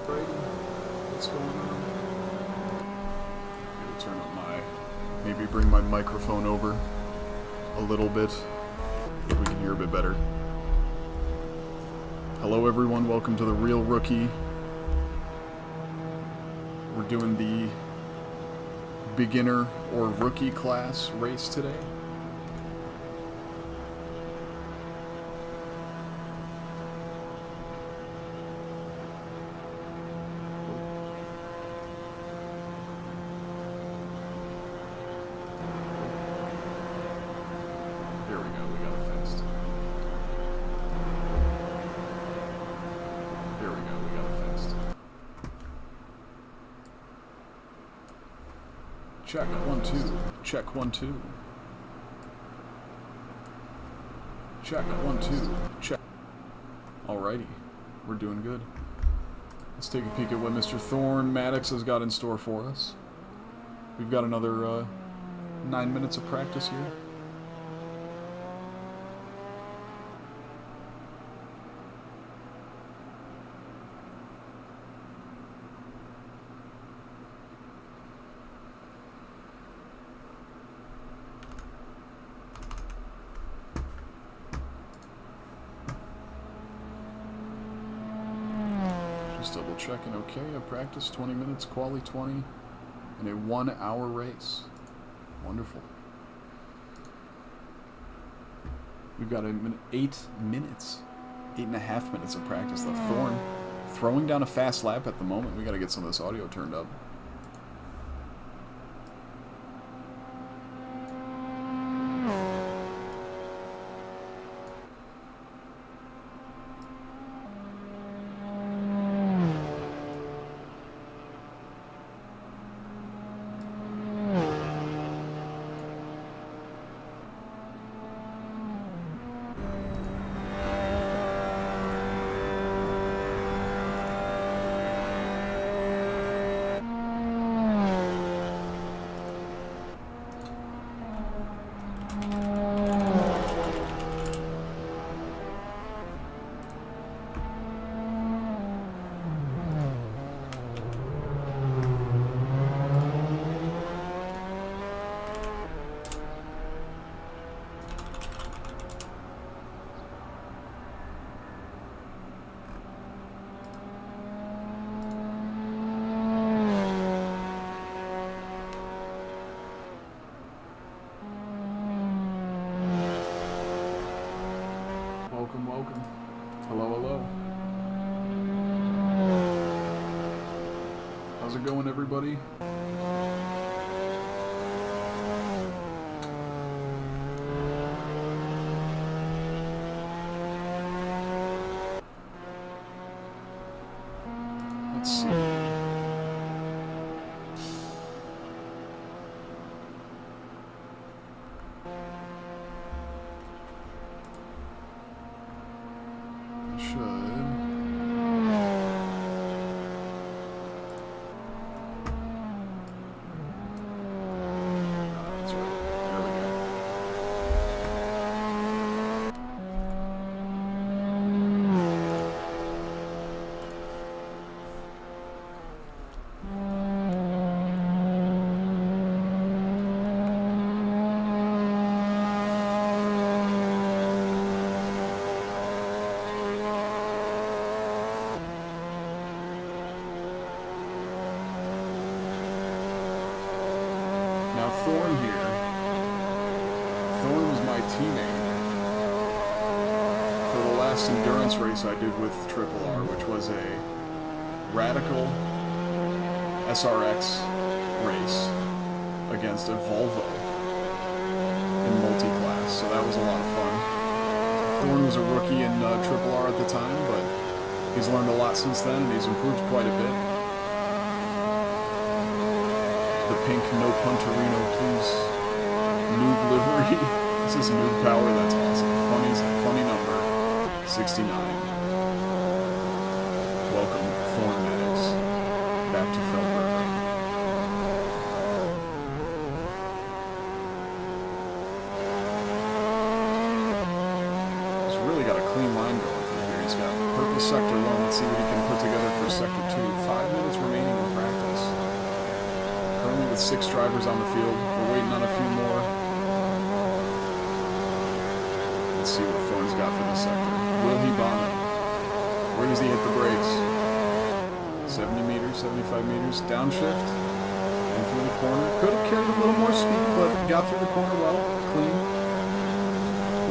Brady, what's going on? I'm gonna turn up maybe bring my microphone over a little bit so we can hear a bit better. Hello everyone, welcome to the Real Rookie. We're doing the beginner or rookie class race today. Here we go, we got it fixed. Here we go, we got it fixed. Check 1 2. Check 1 2. Check 1 2. Check. Alrighty, we're doing good. Let's take a peek at what Mr. Thorn Maddox has got in store for us. We've got another 9 minutes of practice here. Double checking. Okay, I practiced 20 minutes, quali 20, in a 1 hour race. Wonderful. We've got 8 minutes, 8.5 minutes of practice left. Thorn throwing down a fast lap at the moment. We got to get some of this audio turned up. Welcome. Hello. How's it going, everybody? Let's see. Now Thorn here. Thorn was my teammate for the last endurance race I did with Triple R, which was a radical SRX race against a Volvo in multi-class, so that was a lot of fun. Thorn was a rookie in Triple R at the time, but he's learned a lot since then, and he's improved quite a bit. The pink no punterino, please. Noob livery. This is noob power, that's awesome. Funny number. 69. Welcome, Thorn Maddox. Back to Feldburgring. He's really got a clean line going through here. He's got purple sector 1. Let's see what he can put together for sector 2. with 6 drivers on the field. We're waiting on a few more. Let's see what Thorne's got for this sector. Will he bomb it? Where does he hit the brakes? 70 meters, 75 meters, downshift, and through the corner. Could have carried a little more speed, but got through the corner well, clean.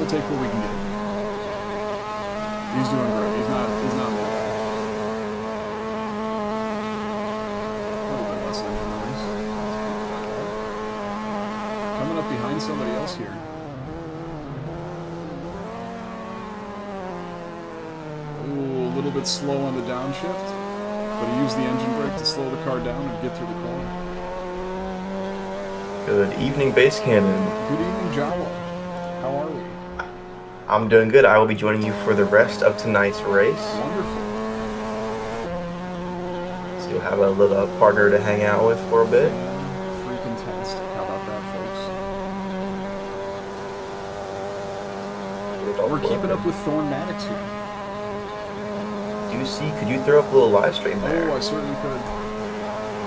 We'll take what we can get. He's doing great. He's not bad. A little bit less engine noise. Coming up behind somebody else here. Ooh, a little bit slow on the downshift, but he used the engine brake to slow the car down and get through the corner. Good evening, Base Cannon. Good evening, Jawa. How are we? I'm doing good. I will be joining you for the rest of tonight's race. Wonderful. So you'll have a little partner to hang out with for a bit. Freaking tastic. How about that, folks? We're keeping up with Thorn Maddox here. Do you see? Could you throw up a little live stream there? Oh, I certainly could.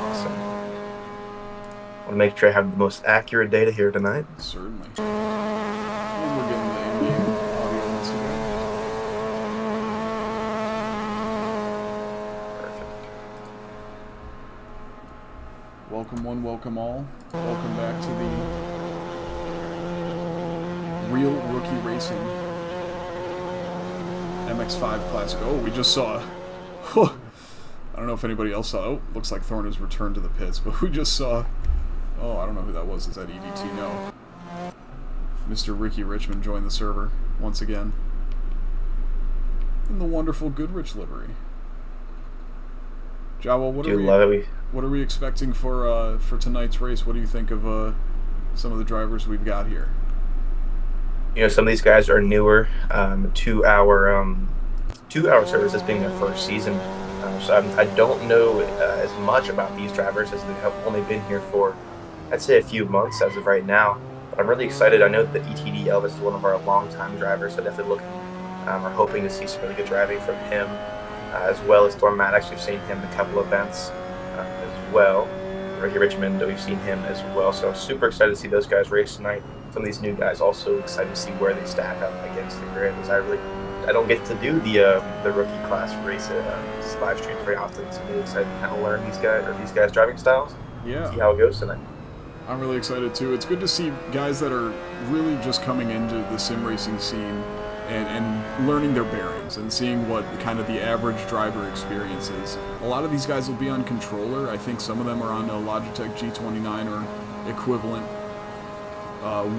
Awesome. I want to make sure I have the most accurate data here tonight. Certainly. And we're getting the in-game audio once again. Perfect. Welcome one, welcome all. Welcome back to the Real Rookie Racing MX-5 Classic. Oh, we just saw... I don't know if anybody else saw... Oh, looks like Thorne has returned to the pits, but we just saw... Oh, I don't know who that was. Is that EDT? No. Mr. Ricky Richmond joined the server once again. In the wonderful Goodrich livery. Jawa, what are we expecting for tonight's race? What do you think of some of the drivers we've got here? You know, some of these guys are newer to our service, this being their first season. So I don't know as much about these drivers as they have only been here for, I'd say, a few months as of right now. But I'm really excited. I know that ETD Elvis is one of our longtime drivers, so definitely looking or hoping to see some really good driving from him, as well as Thorn Maddox. We've seen him in a couple events as well. Ricky Richmond, we've seen him as well. So super excited to see those guys race tonight. Some of these new guys also excited to see where they stack up against the grid, because I don't get to do the rookie class race live streams very often, so I'm really excited to kind of learn these guys' driving styles. Yeah. See how it goes tonight. I'm really excited too. It's good to see guys that are really just coming into the sim racing scene and learning their bearings and seeing what kind of the average driver experience is. A lot of these guys will be on controller. I think some of them are on a Logitech G29 or equivalent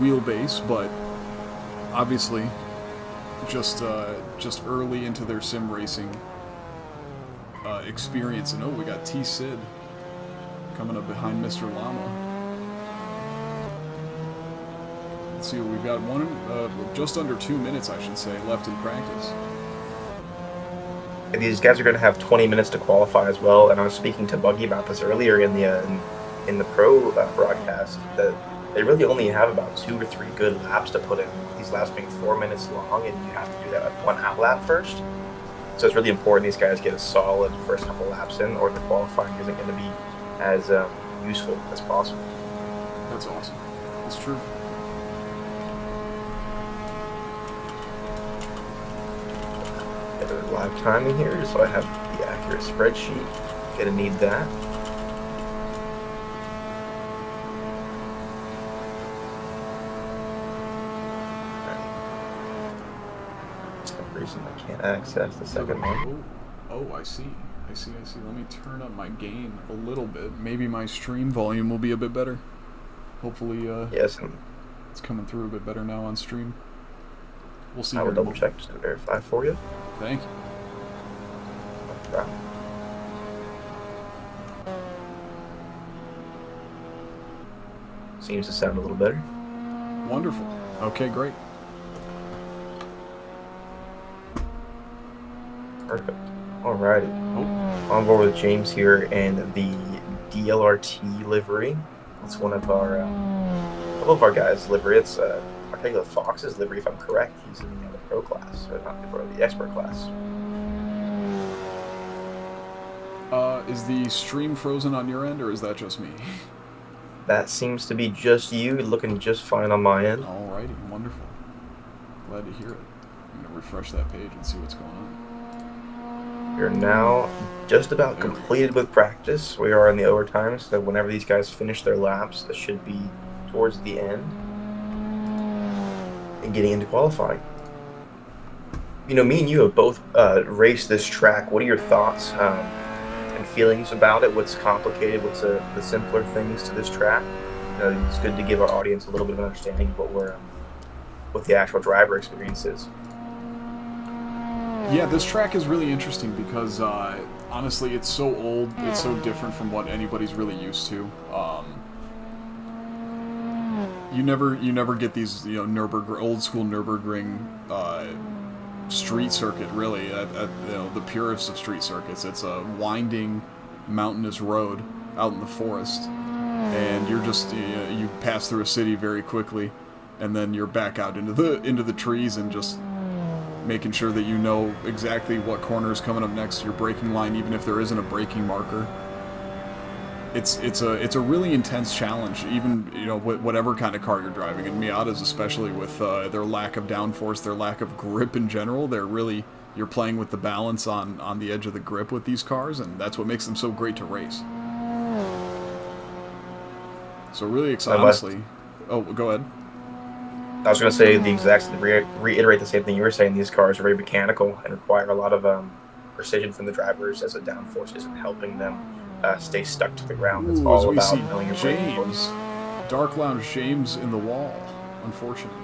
wheelbase, but obviously just early into their sim racing experience. And oh, we got T Sid coming up behind Mr. Llama. Let's see what we've got. Just under 2 minutes, I should say, left in practice. And these guys are going to have 20 minutes to qualify as well. And I was speaking to Buggy about this earlier in the pro broadcast, that they really only have about 2 or 3 good laps to put in. These laps being 4 minutes long, and you have to do that at 1 out lap first. So it's really important these guys get a solid first couple laps in, or the qualifying isn't going to be as useful as possible. That's awesome. That's true. Live timing here, so I have the accurate spreadsheet. Gonna need that. For some reason I can't access the second one. Oh, I see. Let me turn up my gain a little bit. Maybe my stream volume will be a bit better. Hopefully, yes, it's coming through a bit better now on stream. We'll see. I will double check just to verify for you. Thank you. No problem. Seems to sound a little better. Wonderful. Okay, great. Perfect. Alrighty. Oh. On board with James here and the DLRT livery. It's one of our guys' livery. It's Articulate Fox's livery, if I'm correct. He's in the pro class, or not the pro, the expert class. Is the stream frozen on your end, or is that just me? That seems to be just you. Looking just fine on my end. Alrighty, wonderful. Glad to hear it. I'm going to refresh that page and see what's going on. We're now just about completed with practice. We are in the overtime, so whenever these guys finish their laps, this should be towards the end and getting into qualifying. You know, me and you have both raced this track. What are your thoughts and feelings about it? What's complicated? What's the simpler things to this track? It's good to give our audience a little bit of an understanding of what the actual driver experience is. Yeah, this track is really interesting because honestly, it's so old. It's so different from what anybody's really used to. You never get these old school Nürburgring street circuit really at the purest of street circuits. It's a winding mountainous road out in the forest, and you're just you pass through a city very quickly, and then you're back out into the trees and just making sure that you know exactly what corner is coming up next to your braking line, even if there isn't a braking marker. It's a really intense challenge, even whatever kind of car you're driving. And Miatas, especially with their lack of downforce, their lack of grip in general, you're playing with the balance on the edge of the grip with these cars, and that's what makes them so great to race. So really excited, honestly. Oh, go ahead. I was going to say reiterate the same thing you were saying. These cars are very mechanical and require a lot of precision from the drivers, as the downforce isn't helping them stay stuck to the ground. It's all about knowing your braking force. Dark Lounge James in the wall. Unfortunate.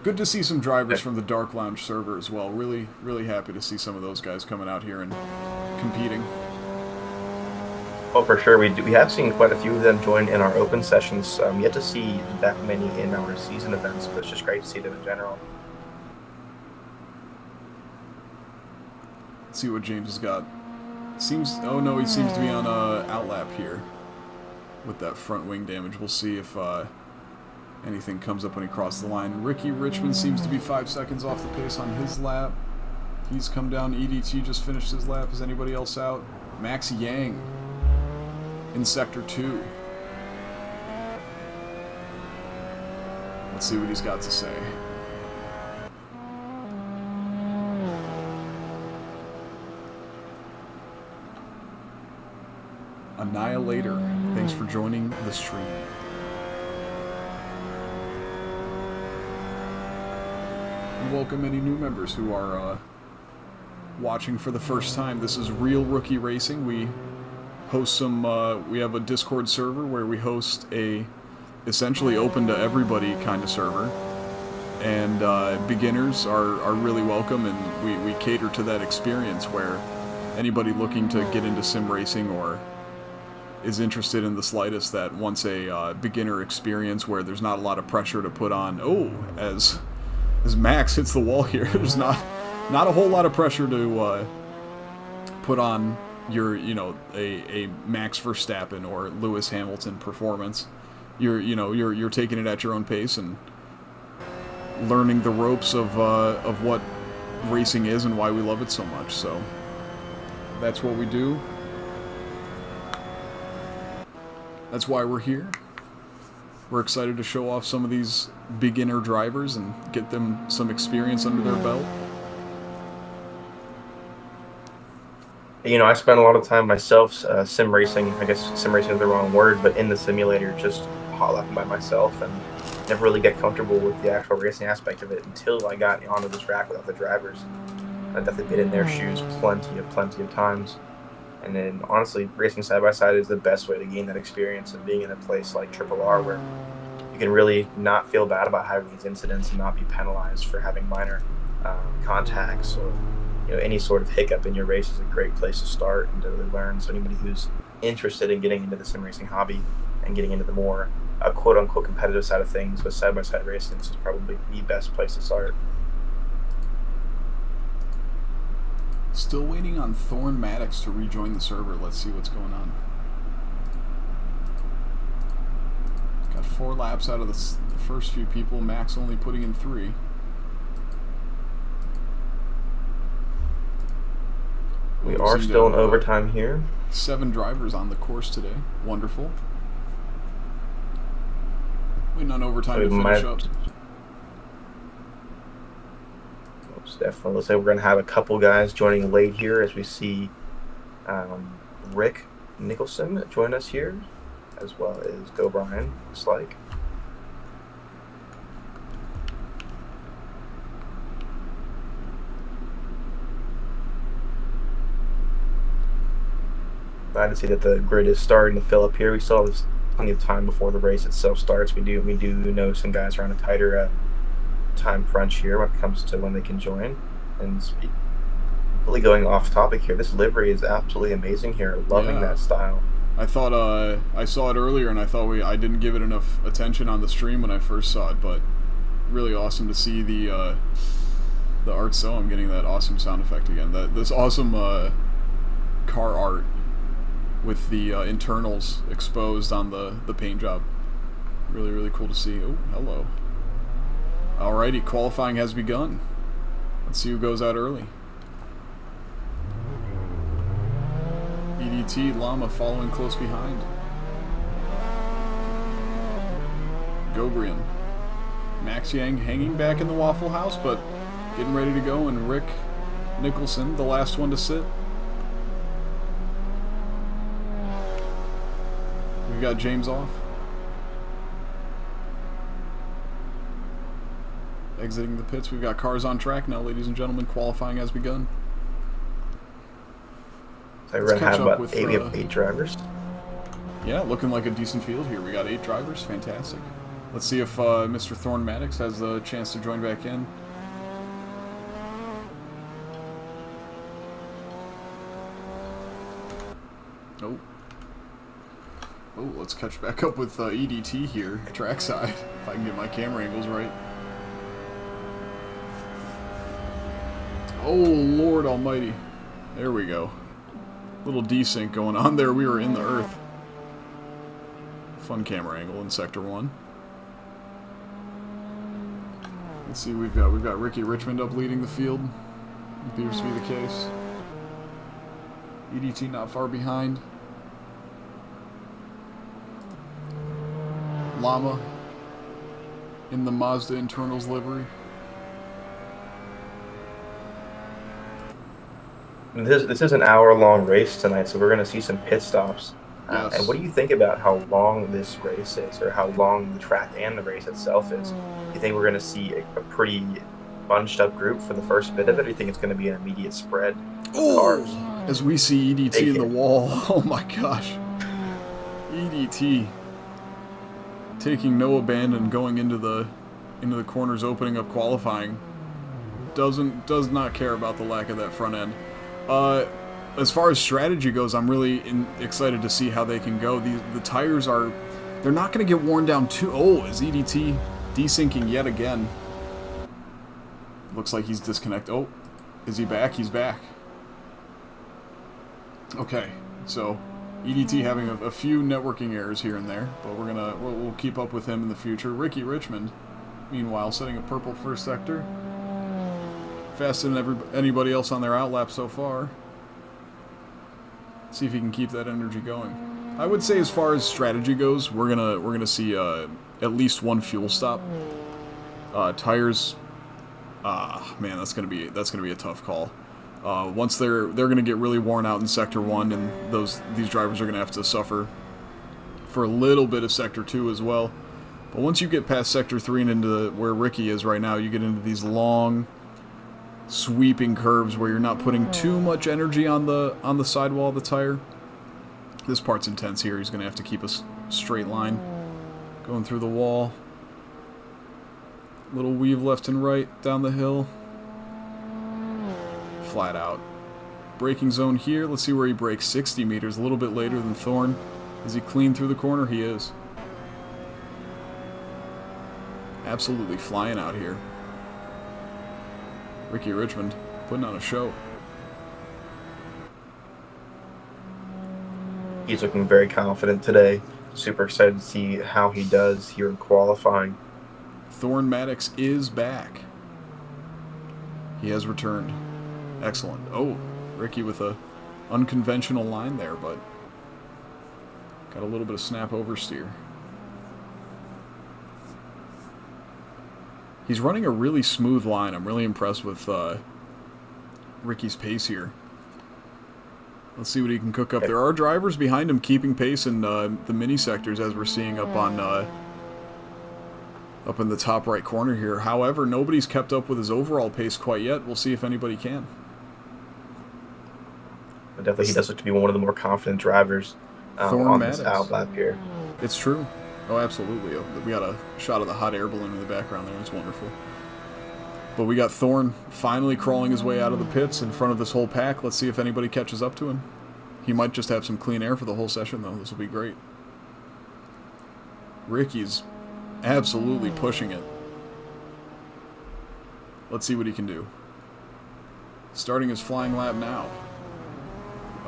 Good to see some drivers from the Dark Lounge server as well. Really, really happy to see some of those guys coming out here and competing. Oh, for sure. We have seen quite a few of them join in our open sessions. Yet to see that many in our season events, but it's just great to see them in general. Let's see what James has got. He seems to be on a outlap here with that front wing damage. We'll see if anything comes up when he crosses the line. Ricky Richmond seems to be 5 seconds off the pace on his lap. He's come down. EDT just finished his lap. Is anybody else out? Max Yang in Sector 2. Let's see what he's got to say. Annihilator, thanks for joining the stream. And welcome any new members who are watching for the first time. This is Real Rookie Racing. We host we have a Discord server where we host a essentially open to everybody kind of server. And beginners are really welcome, and we cater to that experience where anybody looking to get into sim racing or is interested in the slightest that wants a beginner experience where there's not a lot of pressure to put on. Oh, as Max hits the wall here, there's not a whole lot of pressure to put on your a Max Verstappen or Lewis Hamilton performance. You're taking it at your own pace and learning the ropes of what racing is and why we love it so much. So that's what we do. That's why we're here. We're excited to show off some of these beginner drivers and get them some experience under their belt. I spent a lot of time myself sim racing. I guess sim racing is the wrong word, but in the simulator, just hot lapping by myself, and never really get comfortable with the actual racing aspect of it until I got onto the track without the drivers. I definitely been in their shoes plenty of times. And then, honestly, racing side-by-side is the best way to gain that experience of being in a place like Triple R, where you can really not feel bad about having these incidents and not be penalized for having minor contacts or any sort of hiccup in your race. Is a great place to start and to really learn. So anybody who's interested in getting into the sim racing hobby and getting into the more quote-unquote competitive side of things with side-by-side racing, this is probably the best place to start. Still waiting on Thorn Maddox to rejoin the server. Let's see what's going on. Got 4 laps out of the first few people. Max only putting in 3. We are still in overtime here. 7 drivers on the course today. Wonderful. Waiting on overtime to finish up. Most definitely. Looks like we're going to have a couple guys joining late here as we see Rick Nicholson join us here, as well as Go Brian, looks like. Glad to see that the grid is starting to fill up here. We still have plenty of time before the race itself starts. We do know some guys are on a tighter time crunch here when it comes to when they can join. And really going off topic here, this livery is absolutely amazing here. Loving that style. I thought I saw it earlier, and I thought I didn't give it enough attention on the stream when I first saw it, but really awesome to see the art. So I'm getting that awesome sound effect again. This awesome car art with the internals exposed on the paint job. Really, really cool to see. Oh, hello. Alrighty, qualifying has begun. Let's see who goes out early. EDT, Llama following close behind. Gobrian. Max Yang hanging back in the Waffle House, but getting ready to go, and Rick Nicholson, the last one to sit. We've got James off. Exiting the pits, we've got cars on track now, ladies and gentlemen. Qualifying has begun. So we're going to have about 8 drivers. Yeah, looking like a decent field here. We got 8 drivers. Fantastic. Let's see if Mr. Thorn Maddox has a chance to join back in. Oh. Oh, let's catch back up with EDT here, trackside, if I can get my camera angles right. Oh, Lord almighty. There we go. Little desync going on there. We were in the earth. Fun camera angle in Sector 1. Let's see, we've got Ricky Richmond up leading the field. Appears to be the case. EDT not far behind. Llama in the Mazda internals livery. This is an hour-long race tonight, so we're going to see some pit stops. Yes. And what do you think about how long this race is, or how long the track and the race itself is? Do you think we're going to see a pretty bunched-up group for the first bit of it, or do you think it's going to be an immediate spread of cars? As we see EDT in the wall. Oh my gosh. EDT taking no abandon, going into the corners, opening up qualifying. Does not care about the lack of that front end. As far as strategy goes, I'm really excited to see how they can go. The tires they're not going to get worn down too. Oh, is EDT desyncing yet again? Looks like he's disconnected. Oh, is he back? He's back. Okay, so EDT having a few networking errors here and there, but we'll keep up with him in the future. Ricky Richmond, meanwhile, setting a purple first sector. Faster than anybody else on their outlap so far. See if he can keep that energy going. I would say, as far as strategy goes, we're gonna see at least one fuel stop. Tires, man, that's gonna be a tough call. Once they're gonna get really worn out in Sector 1, and these drivers are gonna have to suffer for a little bit of Sector 2 as well. But once you get past Sector 3 and into where Ricky is right now, you get into these long, sweeping curves where you're not putting too much energy on the sidewall of the tire. This part's intense here. He's gonna have to keep a straight line going through the wall. Little weave left and right down the hill. Flat out. Braking zone here. Let's see where he brakes. 60 meters, a little bit later than Thorn. Is he clean through the corner? He is. Absolutely flying out here. Ricky Richmond putting on a show. He's looking very confident today. Super excited to see how he does here in qualifying. Thorn Maddox is back. He has returned. Excellent. Oh, Ricky with a unconventional line there, but got a little bit of snap oversteer. He's running a really smooth line. I'm really impressed with Ricky's pace here. Let's see what he can cook up. There are drivers behind him keeping pace in the mini sectors, as we're seeing up on up in the top right corner here. However, nobody's kept up with his overall pace quite yet. We'll see if anybody can. Definitely, he does look to be one of the more confident drivers on this outlap here. It's true. Oh, absolutely. We got a shot of the hot air balloon in the background there. It's wonderful. But we got Thorne finally crawling his way out of the pits in front of this whole pack. Let's see if anybody catches up to him. He might just have some clean air for the whole session, though. This will be great. Ricky's absolutely pushing it. Let's see what he can do. Starting his flying lap now.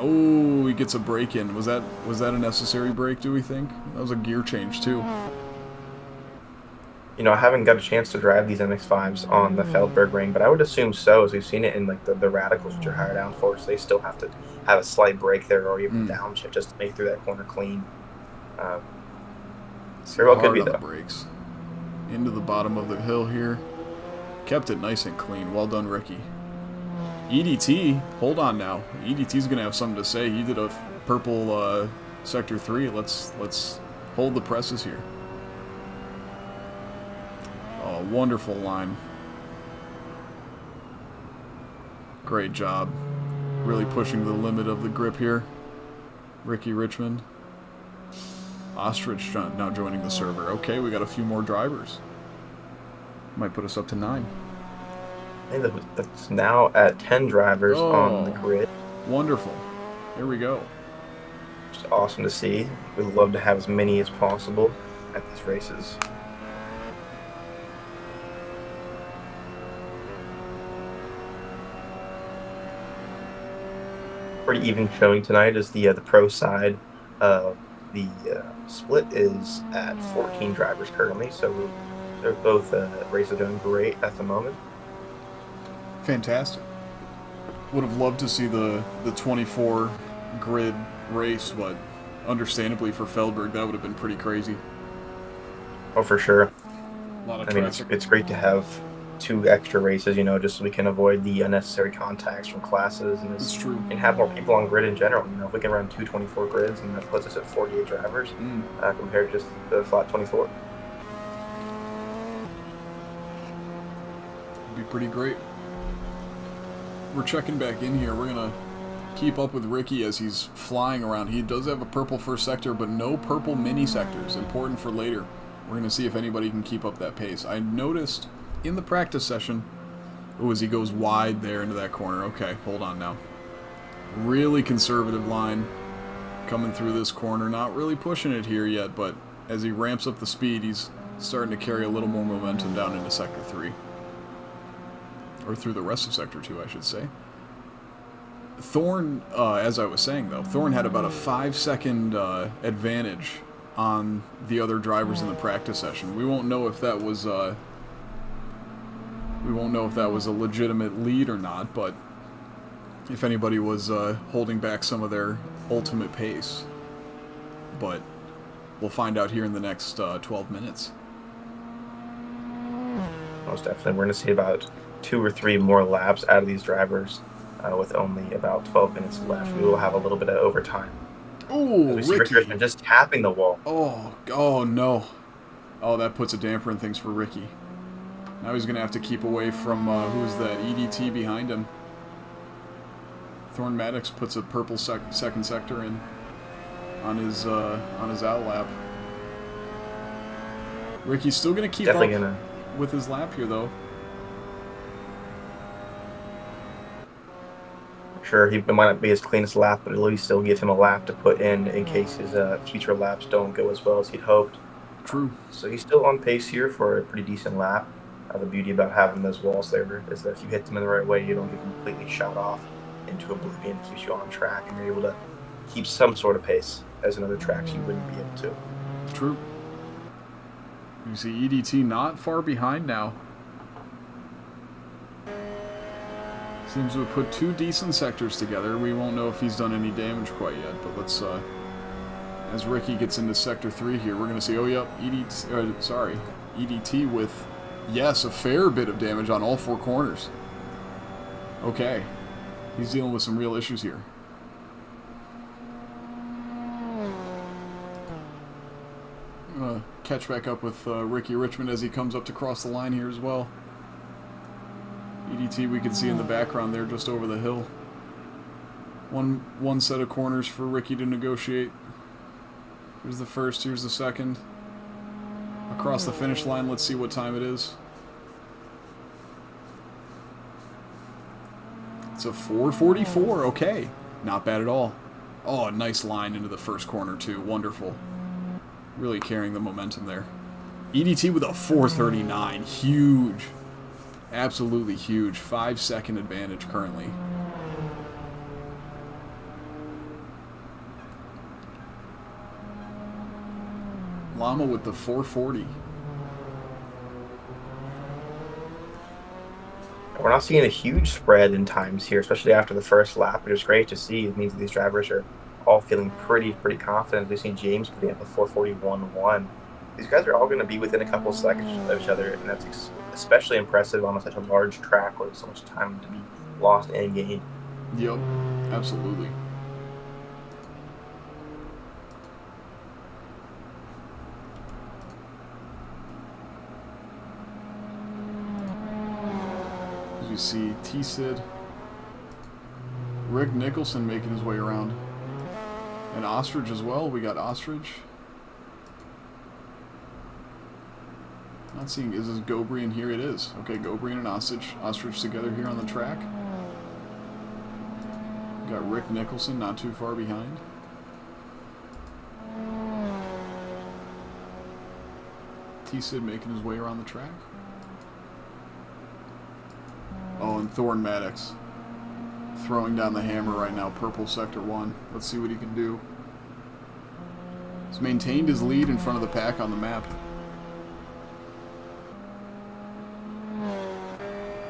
Oh, he gets a break in. Was that a necessary break, do we think? That was a gear change, too. You know, I haven't got a chance to drive these MX-5s on the Feldburgring, but I would assume so, as we've seen it in like the Radicals, which are higher down force. They still have to have a slight break there, or even downshift, just to make through that corner clean. Very well could be, though. Brakes. Into the bottom of the hill here. Kept it nice and clean. Well done, Ricky. EDT, hold on now. EDT's going to have something to say. He did a purple Sector 3. Let's hold the presses here. Oh, wonderful line. Great job. Really pushing the limit of the grip here. Ricky Richmond. Ostrich now joining the server. Okay, we got a few more drivers. Might put us up to 9. I think that's now at 10 drivers on the grid. Wonderful. Here we go. Just awesome to see. We'd love to have as many as possible at these races. Pretty even showing tonight is the pro side. The split is at 14 drivers currently, so they're both races doing great at the moment. Fantastic. Would have loved to see the 24 grid race, but understandably for Feldberg, that would have been pretty crazy. Oh, for sure. A lot of I mean, it's great to have 2 extra races, you know, just so we can avoid the unnecessary contacts from classes, and it's true. And have more people on grid in general. You know, if we can run 2 24 grids, and that puts us at 48 drivers compared to just the flat 24. It'd be pretty great. We're checking back in here. We're going to keep up with Ricky as he's flying around. He does have a purple first sector, but no purple mini sectors. Important for later. We're going to see if anybody can keep up that pace. I noticed in the practice session, as he goes wide there into that corner. Okay, hold on now. Really conservative line coming through this corner. Not really pushing it here yet, but as he ramps up the speed, he's starting to carry a little more momentum down into Sector 3. Or through the rest of Sector 2, I should say. Thorne, as I was saying though, Thorne had about a 5-second advantage on the other drivers in the practice session. We won't know if that was a legitimate lead or not, but if anybody was holding back some of their ultimate pace. But we'll find out here in the next 12 minutes. Most definitely. We're going to see about 2 or 3 more laps out of these drivers with only about 12 minutes left. We will have a little bit of overtime. Oh, Ricky. Ricky just tapping the wall. Oh no. Oh, that puts a damper in things for Ricky. Now he's going to have to keep away from, who's that, EDT behind him. Thorne Maddox puts a purple second sector in on his outlap. Ricky's still going to keep up with his lap here, though. Sure, he might not be his cleanest lap, but at least still give him a lap to put in case his future laps don't go as well as he'd hoped. True. So he's still on pace here for a pretty decent lap. The beauty about having those walls there is that if you hit them in the right way, you don't get completely shot off into oblivion. It keeps you on track, and you're able to keep some sort of pace, as in other tracks you wouldn't be able to. True. You see EDT not far behind now. Seems to have put two decent sectors together. We won't know if he's done any damage quite yet, but let's, as Ricky gets into Sector 3 here, we're going to see, oh, yep, EDT with, yes, a fair bit of damage on all four corners. Okay. He's dealing with some real issues here. I'm going to catch back up with Ricky Richmond as he comes up to cross the line here as well. EDT we can see in the background there just over the hill. One set of corners for Ricky to negotiate. Here's the first, here's the second. Across the finish line, let's see what time it is. It's a 4:44, okay. Not bad at all. Oh, a nice line into the first corner too, wonderful. Really carrying the momentum there. EDT with a 4:39, huge. Absolutely huge. 5-second advantage currently. Llama with the 4:40. We're not seeing a huge spread in times here, especially after the first lap, which is great to see. It means that these drivers are all feeling pretty confident. We've seen James putting up a 4:41.1. These guys are all going to be within a couple of seconds of each other, and that's especially impressive on such a large track where there's so much time to be lost and gained. Yep, absolutely. As you see T-Sid, Rick Nicholson making his way around, and Ostrich as well. We got Ostrich. Not seeing, is this Gobrian here? It is. Okay, Gobrian and Ostrich together here on the track. Got Rick Nicholson not too far behind. T-Sid making his way around the track. Oh, and Thorn Maddox throwing down the hammer right now. Purple Sector 1. Let's see what he can do. He's maintained his lead in front of the pack on the map.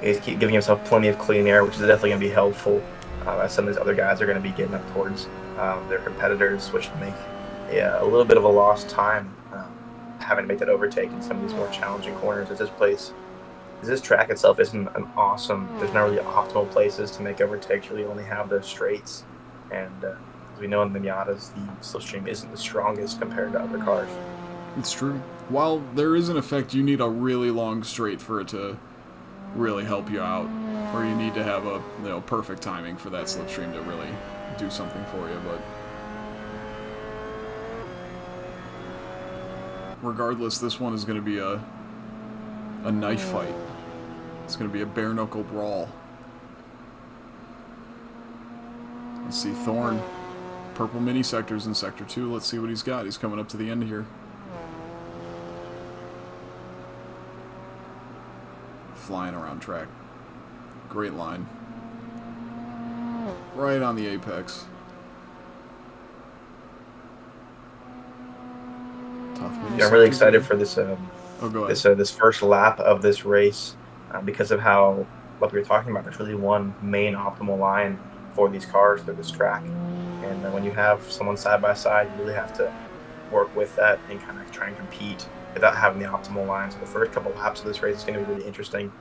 He's giving himself plenty of clean air, which is definitely going to be helpful as some of these other guys are going to be getting up towards their competitors, which will make a little bit of a lost time having to make that overtake in some of these more challenging corners. As this track itself isn't an awesome, there's not really optimal places to make overtakes. You really only have those straights, and as we know in the Miatas, the slipstream isn't the strongest compared to other cars. It's true. While there is an effect, you need a really long straight for it to really help you out, or you need to have a perfect timing for that slipstream to really do something for you. But regardless, this one is going to be a knife fight. It's going to be a bare knuckle brawl. Let's see, Thorn, purple mini sectors in Sector 2. Let's see what he's got. He's coming up to the end here. Flying around track. Great line. Right on the apex. Tough mini I'm really excited for this this first lap of this race because of how, like we were talking about, there's really one main optimal line for these cars through this track. And when you have someone side by side, you really have to work with that and kind of try and compete without having the optimal line. So the first couple laps of this race is going to be really interesting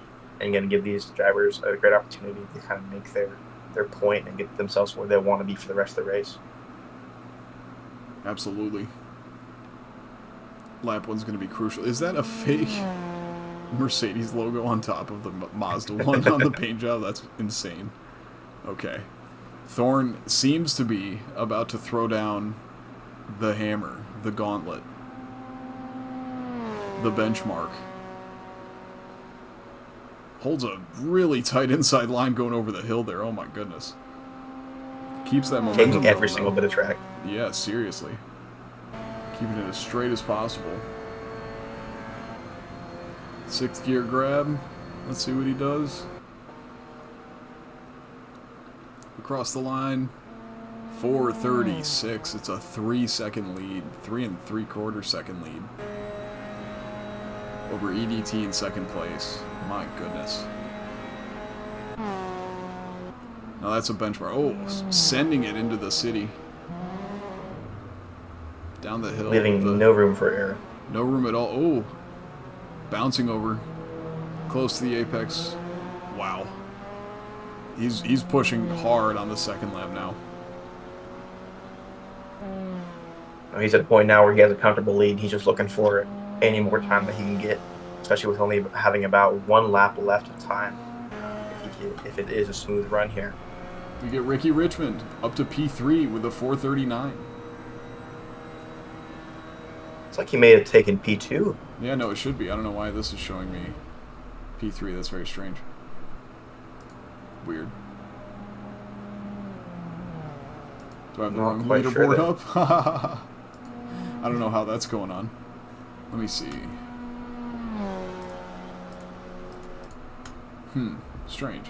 and going to give these drivers a great opportunity to kind of make their point and get themselves where they want to be for the rest of the race. Absolutely. Lap 1's going to be crucial. Is that a fake Mercedes logo on top of the Mazda one on the paint job? That's insane. Okay. Thorn seems to be about to throw down the hammer, the gauntlet, the benchmark. Holds a really tight inside line going over the hill there. Oh my goodness. Keeps that momentum. Taking every single bit of track. Yeah, seriously. Keeping it as straight as possible. 6th gear grab. Let's see what he does. Across the line. 4:36. It's a 3-second lead. 3 3/4 second lead. Over EDT in second place. My goodness. Now that's a benchmark. Oh, sending it into the city. Down the hill. Leaving no room for error. No room at all. Oh, bouncing over. Close to the apex. Wow. He's pushing hard on the second lap now. He's at a point now where he has a comfortable lead. He's just looking for any more time that he can get, especially with only having about 1 lap left of time. If it is a smooth run here. We get Ricky Richmond up to P3 with a 4:39. It's like he may have taken P2. Yeah, no, it should be. I don't know why this is showing me P3. That's very strange. Weird. Do I have the wrong leaderboard up? I don't know how that's going on. Let me see. Strange.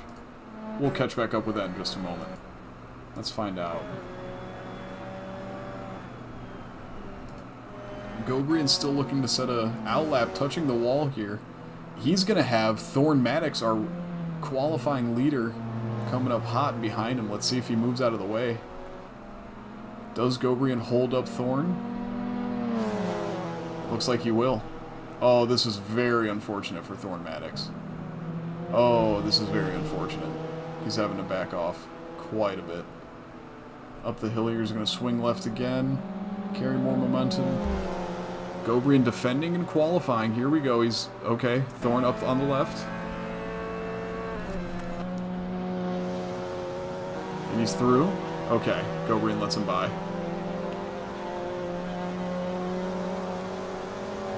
We'll catch back up with that in just a moment. Let's find out. Gobrian's still looking to set a outlap, touching the wall here. He's going to have Thorn Maddox, our qualifying leader, coming up hot behind him. Let's see if he moves out of the way. Does Gobrian hold up Thorn? Looks like he will. Oh, this is very unfortunate for Thorn Maddox. Oh, this is very unfortunate. He's having to back off quite a bit. Up the hill here, he's going to swing left again. Carry more momentum. Gobrian defending and qualifying. Here we go. He's okay. Thorn up on the left. And he's through. Okay. Gobrian lets him by.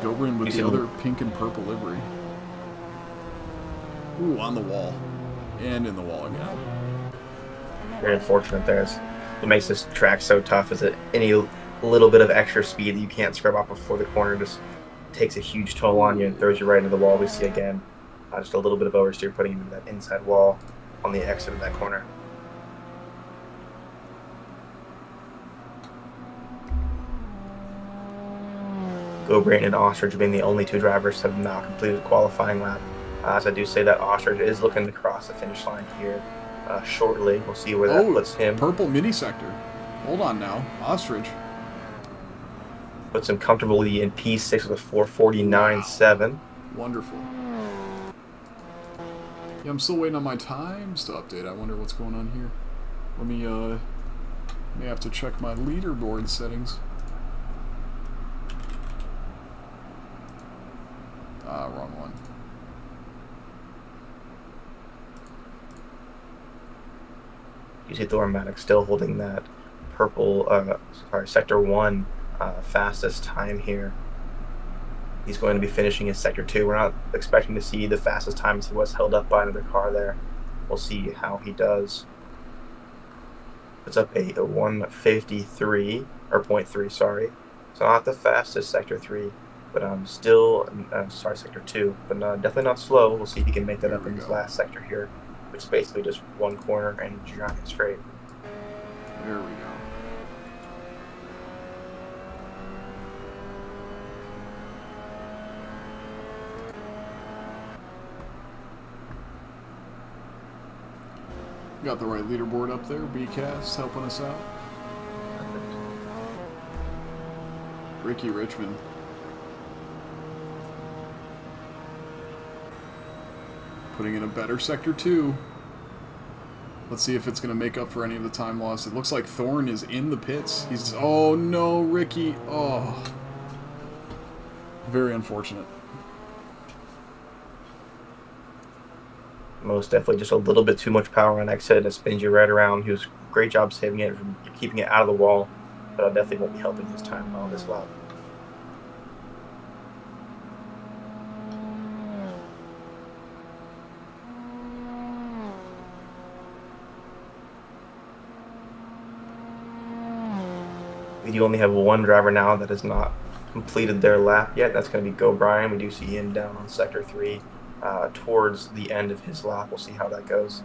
Gobrian with the other pink and purple livery. Ooh, on the wall. And in the wall again. Very unfortunate there. What makes this track so tough is that any little bit of extra speed that you can't scrub off before the corner just takes a huge toll on you and throws you right into the wall. We see again just a little bit of oversteer putting you into that inside wall on the exit of that corner. Gobrian and Ostrich being the only 2 drivers have not completed the qualifying lap. As I do say that, Ostrich is looking to cross the finish line here shortly. We'll see where that puts him. Purple mini sector. Hold on now. Ostrich. Puts him comfortably in P6 with a 4:49.7. Wonderful. Yeah, I'm still waiting on my times to update. I wonder what's going on here. Let me, may have to check my leaderboard settings. Wrong one. You see Thorn Maddox still holding that purple, Sector 1 fastest time here. He's going to be finishing his Sector 2. We're not expecting to see the fastest time as he was held up by another car there. We'll see how he does. Puts up a 1:53, or 0.3, sorry. So not the fastest Sector 3, but still, Sector 2, but definitely not slow. We'll see if he can make that up in his last sector here, which is basically just one corner and giant straight. There we go. Got the right leaderboard up there. BCast helping us out. Ricky Richmond. Putting in a better Sector 2. Let's see if it's going to make up for any of the time lost. It looks like Thorn is in the pits. He's... Oh, no, Ricky. Oh. Very unfortunate. Most definitely just a little bit too much power on exit. It spins you right around. He was great job saving it, from keeping it out of the wall, but I definitely won't be helping his time on this lap. We do only have one driver now that has not completed their lap yet. That's going to be Gobrian. We do see him down on Sector 3 towards the end of his lap. We'll see how that goes.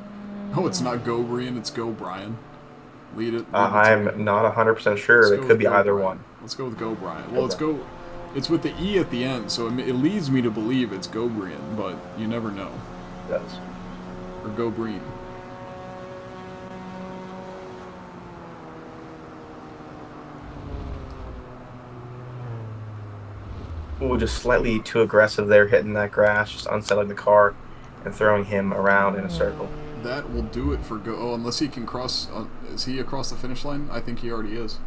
Oh, it's not Gobrian, it's Gobrian. Lead it. I'm not 100% sure. It could be either one. Let's go with Gobrian. Well, it's with the E at the end, so it leads me to believe it's Gobrian, but you never know. It does. Or Gobreen. Ooh, just slightly too aggressive there, hitting that grass, just unsettling the car and throwing him around in a circle. That will do it for go. Oh, unless he can cross. Is he across the finish line? I think he already is.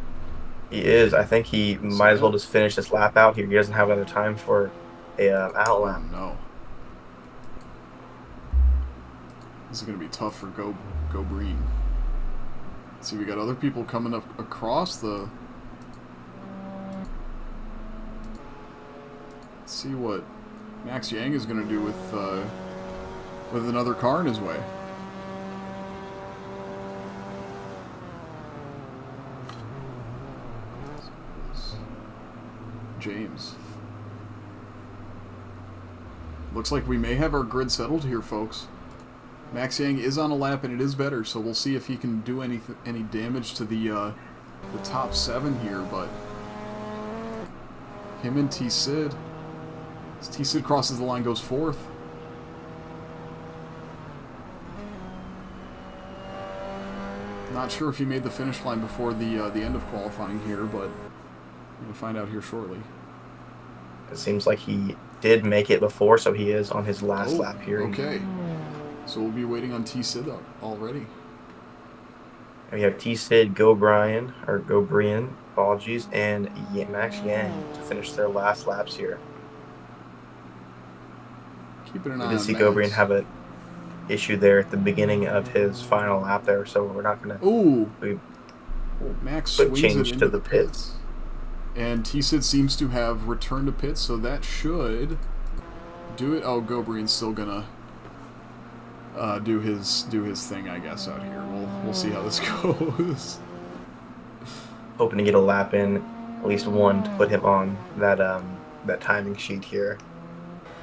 He is. I think he So might as well just finish this lap out here. He doesn't have another time for a out Oh lap. no. This is gonna be tough for Go Green. See, we got other people coming up across the. Let's see what Max Yang is gonna do with another car in his way. James. Looks like we may have our grid settled here, folks. Max Yang is on a lap, and it is better, so we'll see if he can do any damage to the top 7 here, but him and T-Sid. As T-Sid crosses the line, goes 4th. Not sure if he made the finish line before the end of qualifying here, but we'll find out here shortly. It seems like he did make it before, so he is on his last lap here. Okay. So we'll be waiting on T-Sid already. And we have T-Sid, Go Brian, apologies, and Max Yang to finish their last laps here. Keeping an eye We did on see Max. Go Brian have an issue there at the beginning of his final lap there, so we're not going to... Ooh! Max swings change it to into the pits. And T-Sid seems to have returned to pits, so that should do it. Oh, Go Brian's still gonna do his thing, I guess, out here. We'll see how this goes. Hoping to get a lap in, at least one, to put him on that timing sheet here.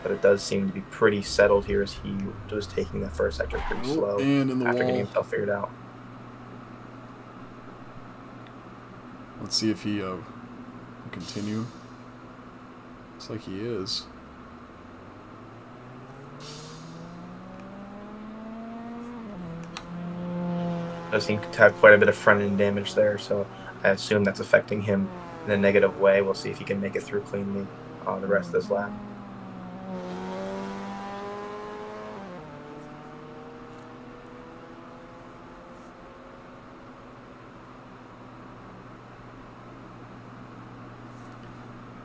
But it does seem to be pretty settled here as he was taking the first sector pretty slow and in the after wall. getting himself figured out. Let's see if he will continue. Looks like he is. Does seem to have quite a bit of front end damage there, so I assume that's affecting him in a negative way. We'll see if he can make it through cleanly the rest of this lap.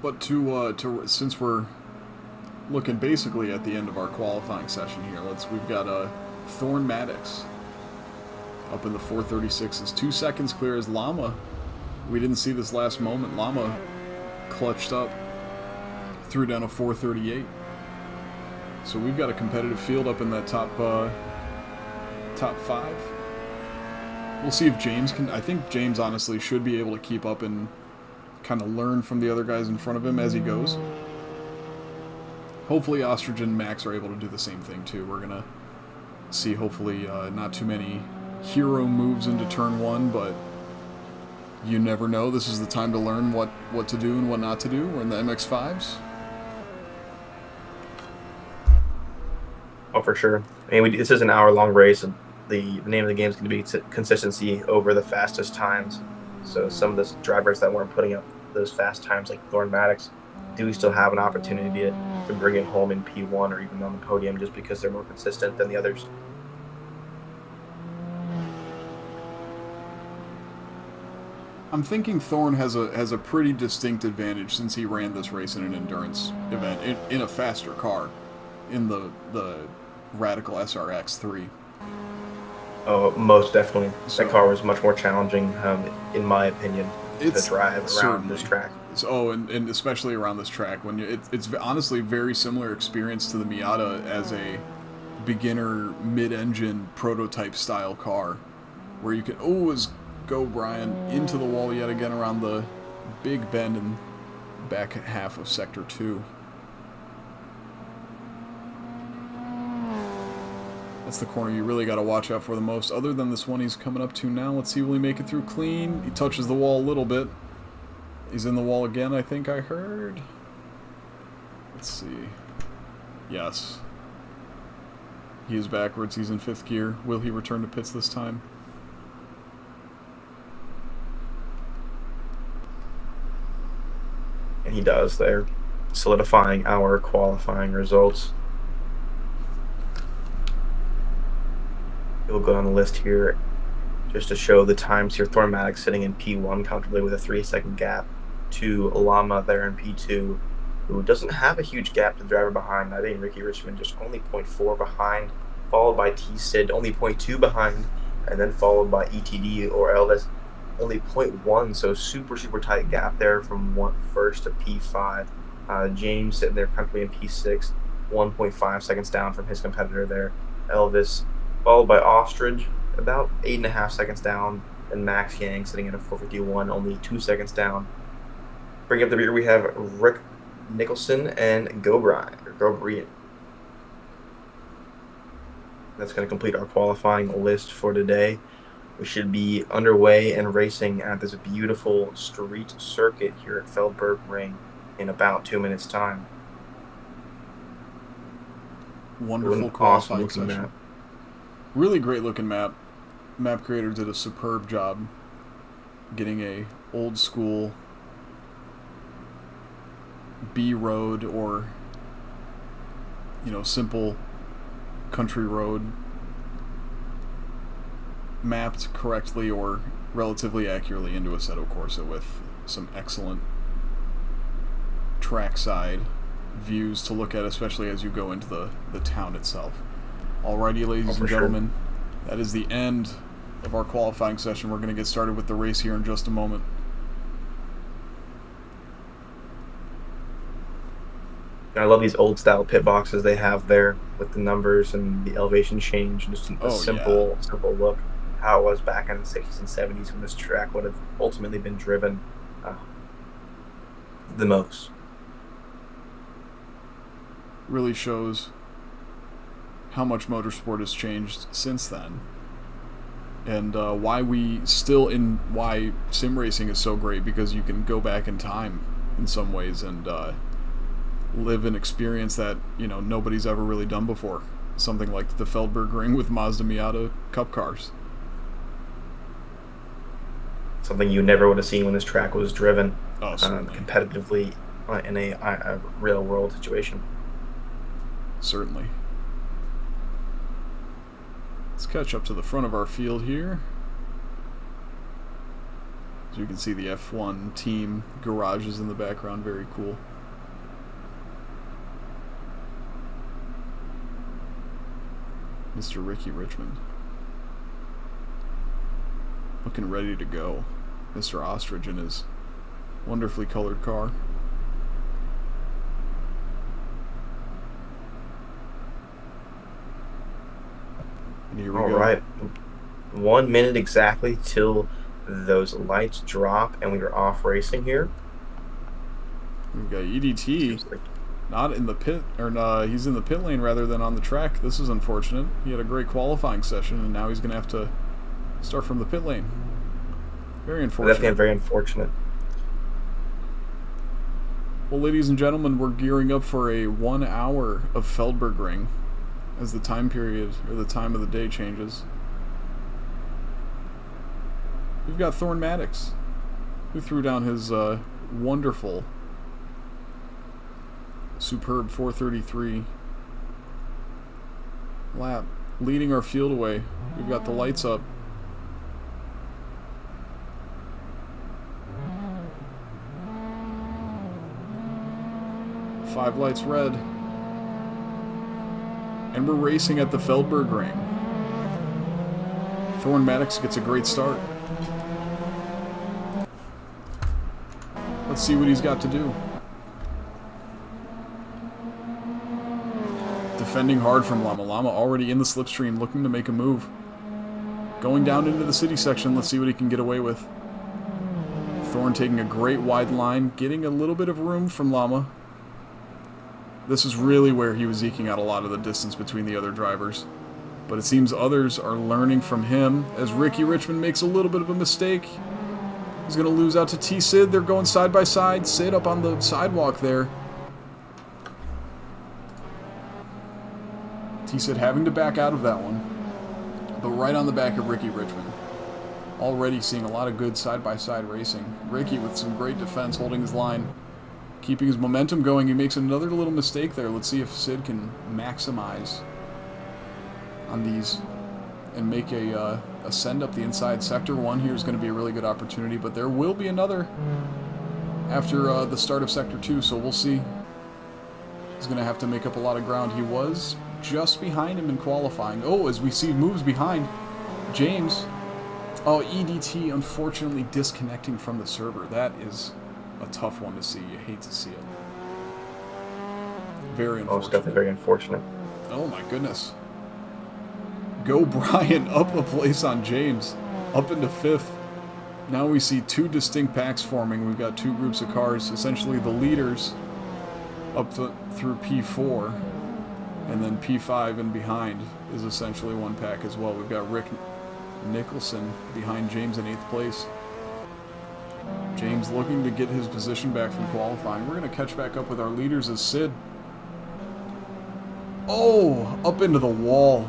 But to since we're looking basically at the end of our qualifying session here, we've got Thorn Maddox up in the 436s, 2 seconds clear as Llama. We didn't see this last moment. Llama clutched up, threw down a 438. So we've got a competitive field up in that top 5. We'll see if James can. I think James honestly should be able to keep up and kind of learn from the other guys in front of him as he goes. Hopefully Ostrich and Max are able to do the same thing too. We're gonna see hopefully not too many hero moves into turn 1, but you never know. This is the time to learn what to do and what not to do. We're in the MX-5s. Oh, for sure. I mean, this is an hour-long race, and the name of the game is going to be consistency over the fastest times. So some of the drivers that weren't putting up those fast times, like Thorn Maddox, do still have an opportunity to bring it home in P1 or even on the podium just because they're more consistent than the others. I'm thinking Thorn has a pretty distinct advantage since he ran this race in an endurance event in a faster car, in the Radical SRX 3. Oh, most definitely. That car was much more challenging, in my opinion, to drive around this track. And especially around this track, when it's honestly very similar experience to the Miata as a beginner mid-engine prototype style car, where you can always go Brian into the wall yet again around the big bend in back half of Sector 2. That's the corner you really got to watch out for the most. Other than this one he's coming up to now. Let's see, will he make it through clean? He touches the wall a little bit. He's in the wall again, I think I heard. Let's see. Yes. He is backwards. He's in 5th gear. Will he return to pits this time? And he does there. solidifying our qualifying results. We'll go on the list here just to show the times here. Thorn Maddox sitting in P1 comfortably with a 3-second gap to Lama there in P2, who doesn't have a huge gap to the driver behind. I think Ricky Richmond just only 0.4 behind, followed by T-Sid only 0.2 behind, and then followed by ETD or Elvis only 0.1, so super tight gap there from first to P5. James sitting there comfortably in P6, 1.5 seconds down from his competitor there. Elvis, followed by Ostrich, about 8.5 seconds down, and Max Yang sitting in a 451, only 2 seconds down. Bringing up the rear, we have Rick Nicholson and Go Brian. That's going to complete our qualifying list for today. We should be underway and racing at this beautiful street circuit here at Feldburgring in about 2 minutes' time. Wonderful qualifying session. Map. Really great looking map. Map creator did a superb job getting a old school B road or, you know, simple country road mapped correctly or relatively accurately into Assetto Corsa with some excellent trackside views to look at, especially as you go into the town itself. Alrighty, ladies and gentlemen, that is the end of our qualifying session. We're going to get started with the race here in just a moment. I love these old style pit boxes they have there with the numbers and the elevation change, and just a simple look. How it was back in the 60s and 70s when this track would have ultimately been driven the most. Really shows how much motorsport has changed since then, and why sim racing is so great, because you can go back in time in some ways and live an experience that, you know, nobody's ever really done before. Something like the Feldburgring with Mazda Miata Cup cars. Something you never would have seen when this track was driven competitively in a real world situation. Certainly. Let's catch up to the front of our field here. As you can see, the F1 team garages in the background. Very cool. Mr. Ricky Richmond. Looking ready to go. Mr. Ostrich in his wonderfully colored car. And here we go. All right. 1 minute exactly till those lights drop and we are off racing here. We've got EDT not in the pit, or he's in the pit lane rather than on the track. This is unfortunate. He had a great qualifying session, and now he's going to have to start from the pit lane. Very unfortunate. Definitely very unfortunate. Well, ladies and gentlemen, we're gearing up for a 1 hour of Feldburgring as the time period, or the time of the day, changes. We've got Thorn Maddox, who threw down his wonderful, superb 433 lap, leading our field away. We've got the lights up. Five lights red. And we're racing at the Feldburgring. Thorn Maddox gets a great start. Let's see what he's got to do. Defending hard from Llama. Llama already in the slipstream, looking to make a move. Going down into the city section, let's see what he can get away with. Thorn taking a great wide line, getting a little bit of room from Llama. This is really where he was eking out a lot of the distance between the other drivers. But it seems others are learning from him as Ricky Richmond makes a little bit of a mistake. He's going to lose out to T-Sid. They're going side by side. Sid up on the sidewalk there. T-Sid having to back out of that one. But right on the back of Ricky Richmond. Already seeing a lot of good side by side racing. Ricky with some great defense holding his line. keeping his momentum going. He makes another little mistake there. Let's see if Sid can maximize on these and make a send up the inside. Sector 1 here is going to be a really good opportunity, but there will be another after the start of Sector 2, so we'll see. He's going to have to make up a lot of ground. He was just behind him in qualifying. Oh, as we see moves behind James. Oh, EDT unfortunately disconnecting from the server. That is a tough one to see. You hate to see it. Very unfortunate. Most definitely very unfortunate. Oh my goodness. Go Brian up a place on James. Up into 5th. Now we see 2 distinct packs forming. We've got 2 groups of cars. Essentially the leaders up through P4. And then P5 and behind is essentially 1 pack as well. We've got Rick Nicholson behind James in 8th place. James looking to get his position back from qualifying. We're going to catch back up with our leaders as Sid. Oh, up into the wall.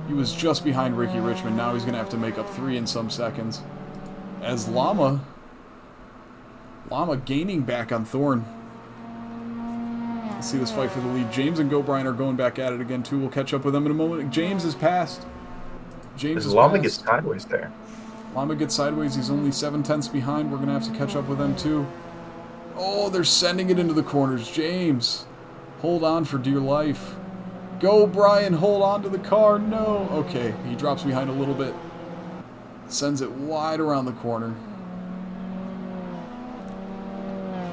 He was just behind Ricky Richmond. Now he's going to have to make up 3 in some seconds. As Llama gaining back on Thorn. Let's see this fight for the lead. James and Go Brian are going back at it again too. We'll catch up with them in a moment. James is passed. James is Llama passed. gets sideways there. Llama gets sideways. He's only 7/10 behind. We're going to have to catch up with them too. Oh, they're sending it into the corners. James, hold on for dear life. Go, Brian, hold on to the car. No. Okay, he drops behind a little bit. Sends it wide around the corner.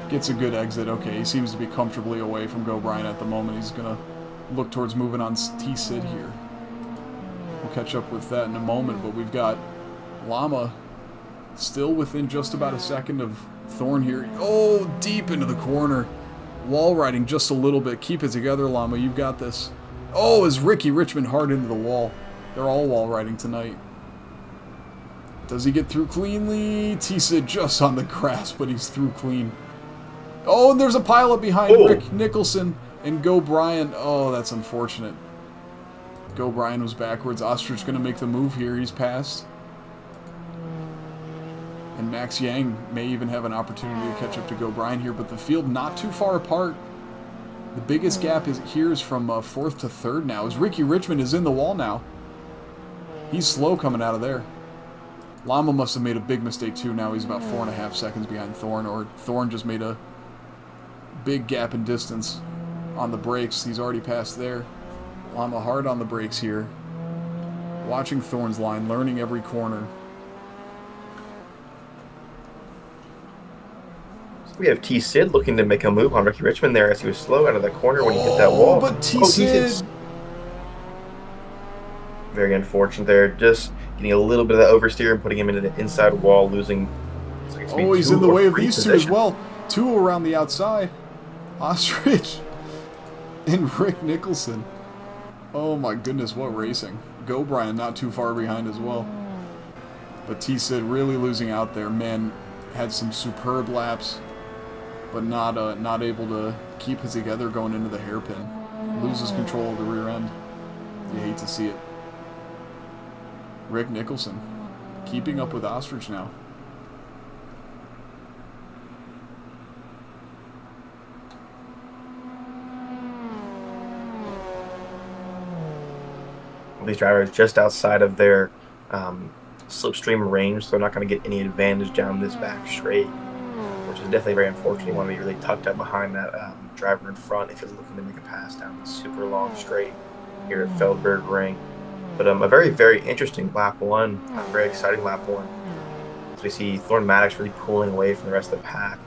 Gets a good exit. Okay, he seems to be comfortably away from Go Brian at the moment. He's going to look towards moving on T-Sid here. We'll catch up with that in a moment, but we've got Llama still within just about a second of Thorn here. Oh, deep into the corner. Wall riding just a little bit. Keep it together, Llama. You've got this. Oh, is Ricky Richmond hard into the wall. They're all wall riding tonight. Does he get through cleanly? T-Sid just on the grass, but he's through clean. Oh, and there's a pileup behind Rick Nicholson and Go Brian. Oh, that's unfortunate. Go Brian was backwards. Ostrich going to make the move here. He's passed. And Max Yang may even have an opportunity to catch up to Go Brian here, but the field not too far apart. The biggest gap is from 4th to 3rd now, as Ricky Richmond is in the wall now. He's slow coming out of there. Llama must have made a big mistake too. Now he's about 4.5 seconds behind Thorn, or Thorn just made a big gap in distance on the brakes. He's already passed there. Llama hard on the brakes here. Watching Thorn's line, learning every corner. We have T-Sid looking to make a move on Ricky Richmond there as he was slow out of that corner when he hit that wall. But T-Sid... Very unfortunate there. Just getting a little bit of the oversteer and putting him into the inside wall, losing... Oh, he's in the way of these 2 as well. 2 around the outside. Ostrich and Rick Nicholson. Oh my goodness, what racing. Go Brian not too far behind as well. But T-Sid really losing out there. Man, had some superb laps, but not able to keep it together going into the hairpin. Loses control of the rear end. You hate to see it. Rick Nicholson keeping up with Ostrich now. These drivers just outside of their slipstream range, so they're not going to get any advantage down this back straight, which is definitely very unfortunate. You want to be really tucked up behind that driver in front if you're looking to make a pass down the super long straight here at Feldburgring. But a very, very interesting lap 1, a very exciting lap 1. As we see Thorn Maddox really pulling away from the rest of the pack,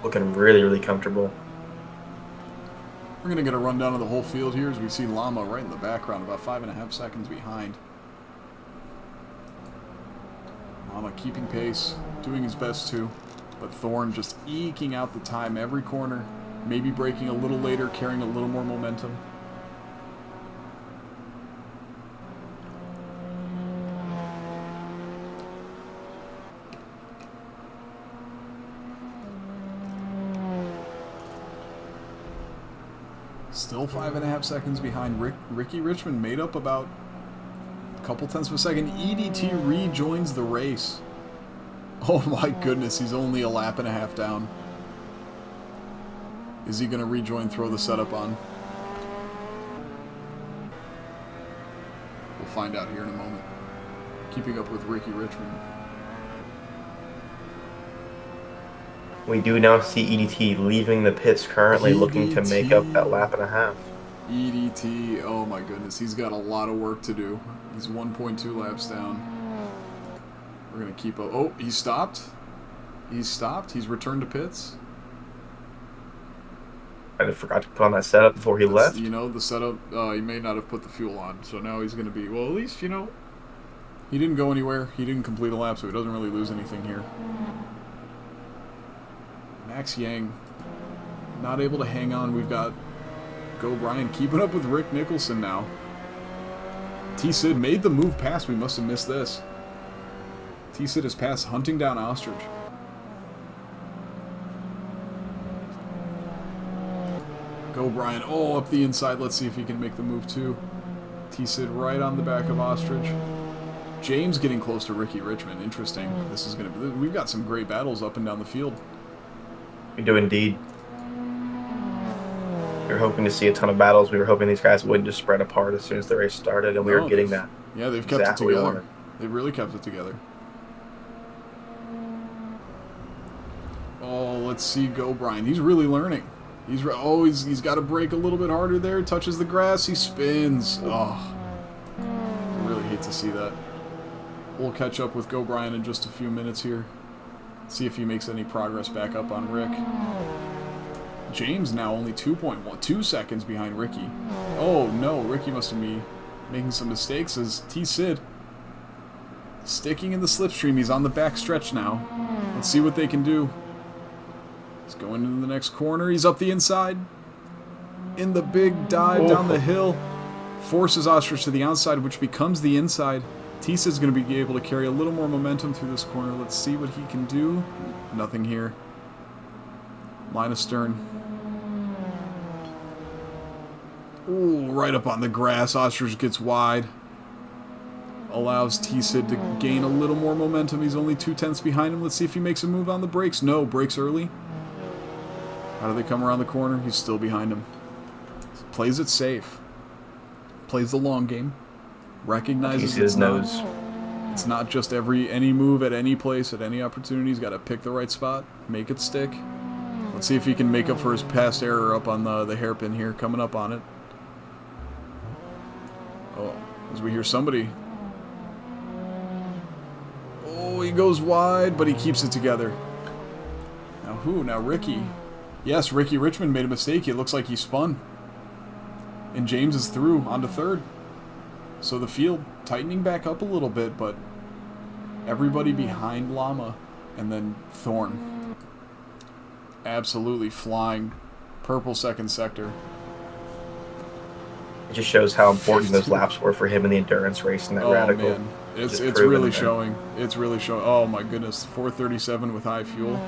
looking really, really comfortable. We're going to get a rundown of the whole field here as we see Llama right in the background, about 5.5 seconds behind. Llama keeping pace, doing his best to, but Thorn just eking out the time every corner, maybe braking a little later, carrying a little more momentum. Still 5.5 seconds behind. Ricky Richmond made up about a couple tenths of a second. EDT rejoins the race. Oh my goodness, he's only a lap and a half down. Is he going to rejoin, throw the setup on? We'll find out here in a moment. Keeping up with Ricky Richmond. We do now see EDT leaving the pits currently, looking to make up that lap and a half. EDT, oh my goodness, he's got a lot of work to do. He's 1.2 laps down. We're going to keep up. Oh, he stopped. He's stopped. He's returned to pits. I forgot to put on that setup before he left. You know, the setup, he may not have put the fuel on, so now he's going to be, well, at least, you know, he didn't go anywhere. He didn't complete a lap, so he doesn't really lose anything here. Max Yang, not able to hang on. We've got Go Brian keeping up with Rick Nicholson now. T-Sid made the move past. We must have missed this. T-Sid has passed, hunting down Ostrich. Go Brian. Oh, up the inside. Let's see if he can make the move too. T-Sid right on the back of Ostrich. James getting close to Ricky Richmond. Interesting. This is going to be... We've got some great battles up and down the field. We do indeed. We were hoping to see a ton of battles. We were hoping these guys wouldn't just spread apart as soon as the race started, and we were getting that. Yeah, they've kept it together. They've really kept it together. Oh, let's see Go Brian. He's really learning. He's got to brake a little bit harder there. Touches the grass. He spins. Oh, I really hate to see that. We'll catch up with Go Brian in just a few minutes here. See if he makes any progress back up on Rick. James now only 2 seconds behind Ricky. Oh no, Ricky must have been making some mistakes as T-Sid sticking in the slipstream. He's on the back stretch now. Let's see what they can do. He's going into the next corner. He's up the inside. In the big dive down the hill. Forces Ostrich to the outside, which becomes the inside. Tisa's going to be able to carry a little more momentum through this corner. Let's see what he can do. Nothing here. Line of stern. Ooh, right up on the grass. Ostrich gets wide. Allows T-Sid to gain a little more momentum. He's only 2/10 behind him. Let's see if he makes a move on the brakes. No, brakes early. How do they come around the corner? He's still behind him. Plays it safe. Plays the long game. Recognizes it's not just any move at any place, at any opportunity. He's got to pick the right spot, make it stick. Let's see if he can make up for his past error up on the hairpin here, coming up on it. Oh, as we hear somebody. Oh, he goes wide, but he keeps it together. Now who? Now Ricky. Yes, Ricky Richmond made a mistake. It looks like he spun. And James is through onto third. So the field tightening back up a little bit, but everybody behind Llama and then Thorn. Absolutely flying. Purple second sector. It just shows how important those laps were for him in the endurance race in that radical. Man. It's really showing. It's really showing. Oh my goodness. 437 with high fuel.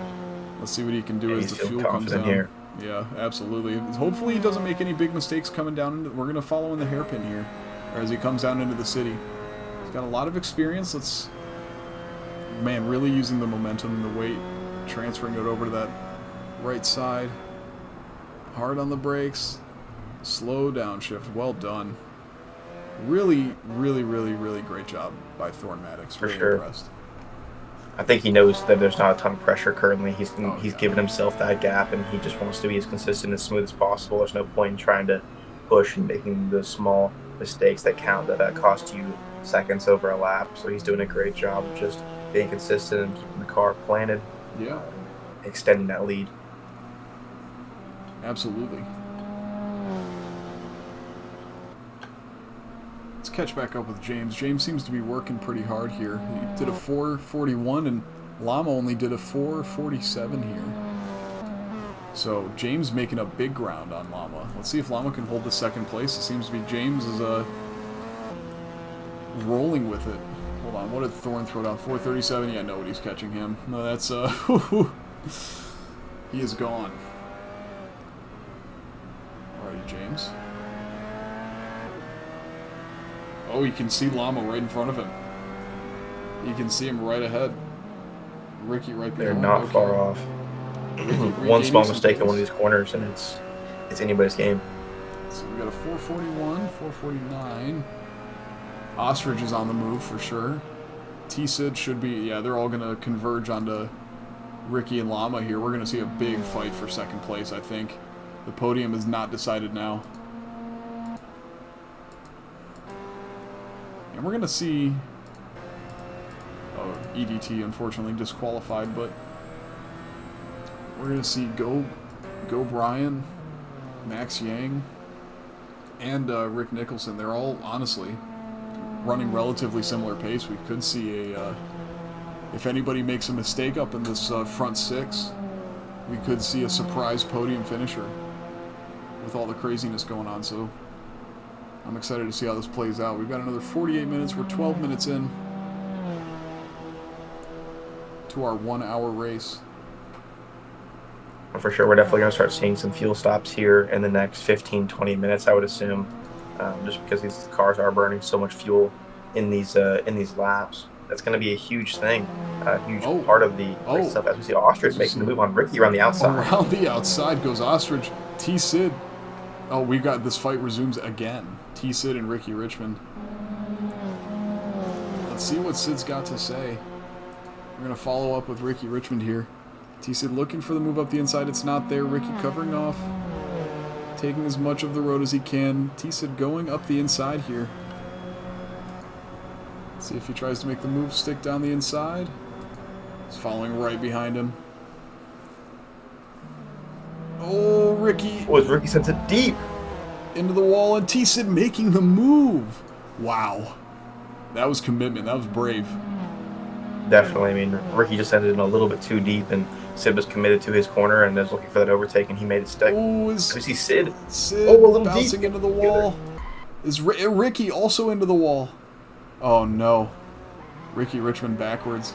Let's see what he can do as the fuel comes down. Here. Yeah, absolutely. Hopefully he doesn't make any big mistakes coming down. We're going to follow in the hairpin here, or as he comes down into the city. He's got a lot of experience. Man, really using the momentum, the weight, transferring it over to that right side. Hard on the brakes. Slow downshift. Well done. Really, really, really, really great job by Thorn Maddox. For really sure. Impressed. I think he knows that there's not a ton of pressure currently. He's given himself that gap, and he just wants to be as consistent and smooth as possible. There's no point in trying to push and making those small mistakes that count, that cost you seconds over a lap. So he's doing a great job of just being consistent and keeping the car planted. Yeah. Extending that lead. Absolutely. Let's catch back up with James. James seems to be working pretty hard here. He did a 4:41 and Llama only did a 4:47 here. So James making up big ground on Llama. Let's see if Llama can hold the second place. It seems to be James is rolling with it. Hold on, what did Thorn throw down? 4:37? Yeah, I know what he's catching him. No, that's he is gone. Alrighty, James. Oh, you can see Llama right in front of him. You can see him right ahead. Ricky right behind. They're not far off. One regaining small some mistake in one of pace. these corners, and it's anybody's game. So we got a 441, 449. Ostrich is on the move for sure. T-Sid should be, yeah, they're all going to converge onto Ricky and Llama here. We're going to see a big fight for second place, I think. The podium is not decided now. And we're going to see... Oh, EDT, unfortunately, disqualified, but... We're going to see Go Brian, Max Yang, and Rick Nicholson. They're all, honestly, running relatively similar pace. We could see a... if anybody makes a mistake up in this front six, we could see a surprise podium finisher with all the craziness going on. So I'm excited to see how this plays out. We've got another 48 minutes. We're 12 minutes in to our 1 hour race. For sure, we're definitely going to start seeing some fuel stops here in the next 15-20 minutes, I would assume, just because these cars are burning so much fuel in these laps. That's going to be a huge thing, a huge part of the race stuff. As we see Ostrich making the move on Ricky around the outside. Around the outside goes Ostrich. T-Sid. Oh, we've got this fight resumes again. T-Sid and Ricky Richmond. Let's see what Sid's got to say. We're going to follow up with Ricky Richmond here. T-Sid looking for the move up the inside. It's not there. Ricky covering off. Taking as much of the road as he can. T-Sid going up the inside here. See if he tries to make the move, stick down the inside. He's following right behind him. Oh, Ricky. Oh, Ricky sends it deep. Into the wall, and T-Sid making the move. Wow. That was commitment. That was brave. Definitely. I mean, Ricky just sent it in a little bit too deep, and Sid was committed to his corner and was looking for that overtake, and he made it stick. Oh, we see Sid. Sid a little bouncing deep. Into the wall. Is Ricky also into the wall? Oh, no. Ricky Richmond backwards.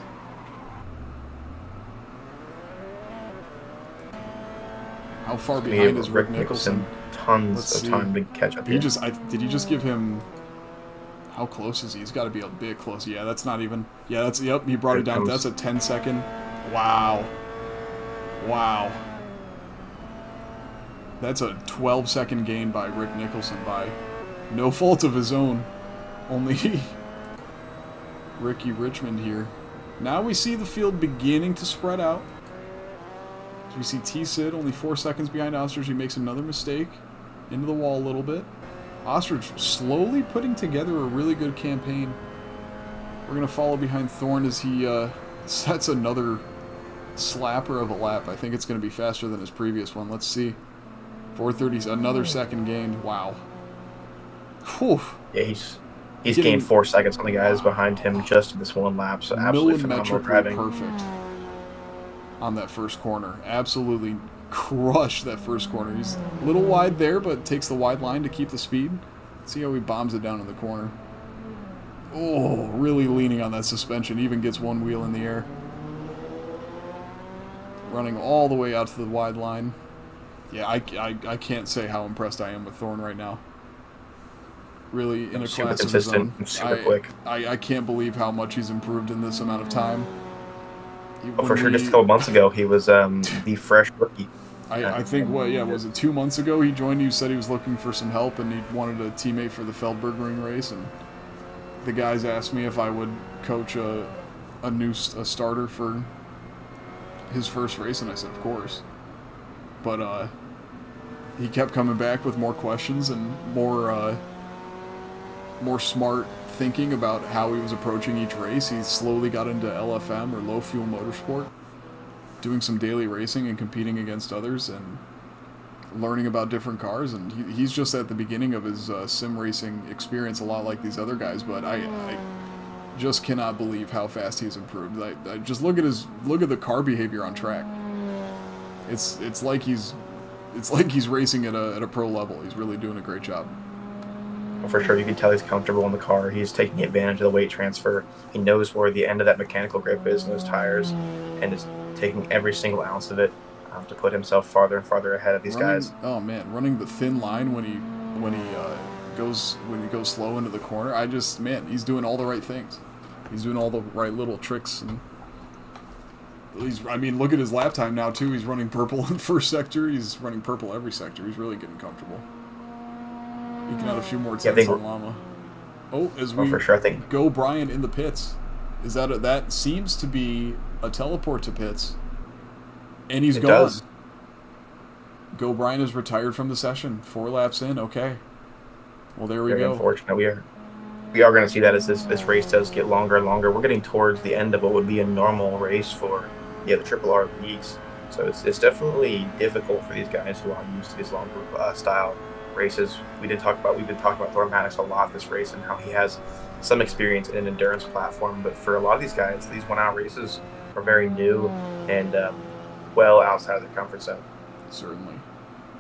How far behind is Rick Nicholson? Tons of time to catch up here. Did he just give him... How close is he? He's got to be a bit close. Yeah, that's not even... Yeah, that's... Yep, he brought it down. That's a 10-second. Wow. Wow. That's a 12-second gain by Rick Nicholson by no fault of his own. Only Ricky Richmond here. Now we see the field beginning to spread out. So we see T-Sid only 4 seconds behind Ostrich. He makes another mistake. Into the wall a little bit. Ostrich slowly putting together a really good campaign. We're going to follow behind Thorne as he sets another slapper of a lap. I think it's going to be faster than his previous one. Let's see. 4:30's another second gained. Wow. Whew. Yeah, he's gained 4 seconds on the guys behind him just in this one lap. So absolutely phenomenal driving. Perfect on that first corner. Absolutely crushed that first corner. He's a little wide there, but takes the wide line to keep the speed. See how he bombs it down in the corner. Oh, really leaning on that suspension. Even gets one wheel in the air. Running all the way out to the wide line. Yeah, I can't say how impressed I am with Thorne right now. Really in a super class of his own. consistent, super quick. I can't believe how much he's improved in this amount of time. For sure, just a couple months ago, he was the fresh rookie. I think, was it 2 months ago he joined you, said he was looking for some help and he wanted a teammate for the Feldburgring race, and the guys asked me if I would coach a starter for his first race, and I said, of course. But he kept coming back with more questions and more smart thinking about how he was approaching each race. He slowly got into LFM, or low fuel motorsport, doing some daily racing and competing against others and learning about different cars. And he's just at the beginning of his sim racing experience, a lot like these other guys. But I just cannot believe how fast he's improved. I just look at the car behavior on track. It's like he's racing at a pro level. He's really doing a great job. For sure, you can tell he's comfortable in the car. He's taking advantage of the weight transfer. He knows where the end of that mechanical grip is in those tires, and is taking every single ounce of it to put himself farther and farther ahead of these guys. Oh man, running the thin line when he goes slow into the corner. He's doing all the right things. He's doing all the right little tricks, and I mean, look at his lap time now, too. He's running purple in first sector. He's running purple every sector. He's really getting comfortable. He can add a few more tenths on Llama. Oh, as we for sure, I think. go Brian in the pits. Is that seems to be a teleport to pits. And he's gone. Does. Go Brian is retired from the session. 4 laps in. Okay. Well, there we go. Unfortunate. We are going to see that as this race does get longer and longer. We're getting towards the end of what would be a normal race for the Triple R leagues. So it's definitely difficult for these guys who are used to these long group style races. We've been talking about Thor Maddox a lot this race and how he has some experience in an endurance platform. But for a lot of these guys, these 1 hour races are very new and well outside of their comfort zone. Certainly.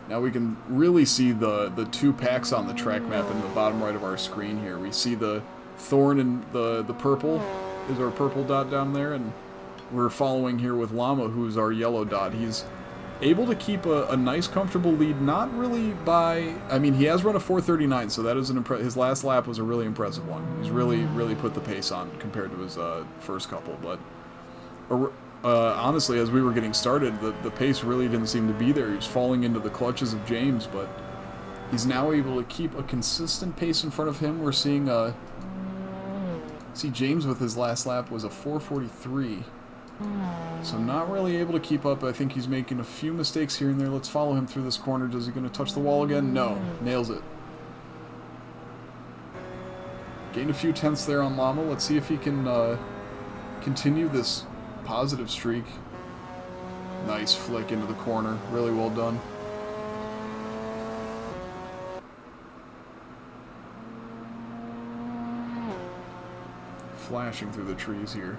Now we can really see the 2 packs on the track map in the bottom right of our screen here. We see the Thorn and the purple is our purple dot down there, and we're following here with Llama, who's our yellow dot. He's able to keep a nice, comfortable lead, not really by... I mean, he has run a 4:39, so that is his last lap was a really impressive one. He's really, really put the pace on compared to his first couple, but... honestly, as we were getting started, the pace really didn't seem to be there. He was falling into the clutches of James, but he's now able to keep a consistent pace in front of him. We're seeing James with his last lap was a 4:43, so not really able to keep up. I think he's making a few mistakes here and there. Let's follow him through this corner. Is he going to touch the wall again? No. Nails it. Gained a few tenths there on Llama. Let's see if he can continue this positive streak. Nice flick into the corner. Really well done. Flashing through the trees here.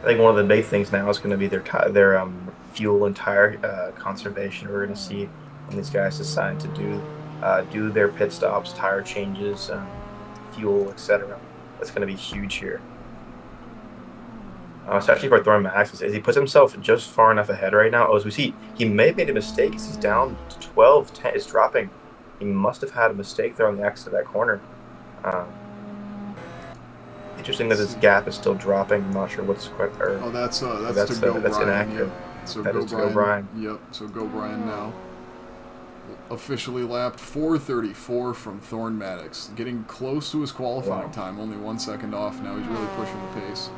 I think one of the big things now is going to be their fuel and tire conservation. We're going to see when these guys decide to do their pit stops, tire changes, fuel, etc. That's going to be huge here. Especially for Thor Max, as he puts himself just far enough ahead right now. As we see, he may have made a mistake as he's down to 12, 10 is dropping. He must have had a mistake there on the exit of that corner. Interesting that his gap is still dropping. I'm not sure what's quite. That's inaccurate. Yep. So Go Brian. Yep. So Go Brian now. Officially lapped 4:34 from Thorn Maddox, getting close to his qualifying time. Only 1 second off. Now he's really pushing the pace.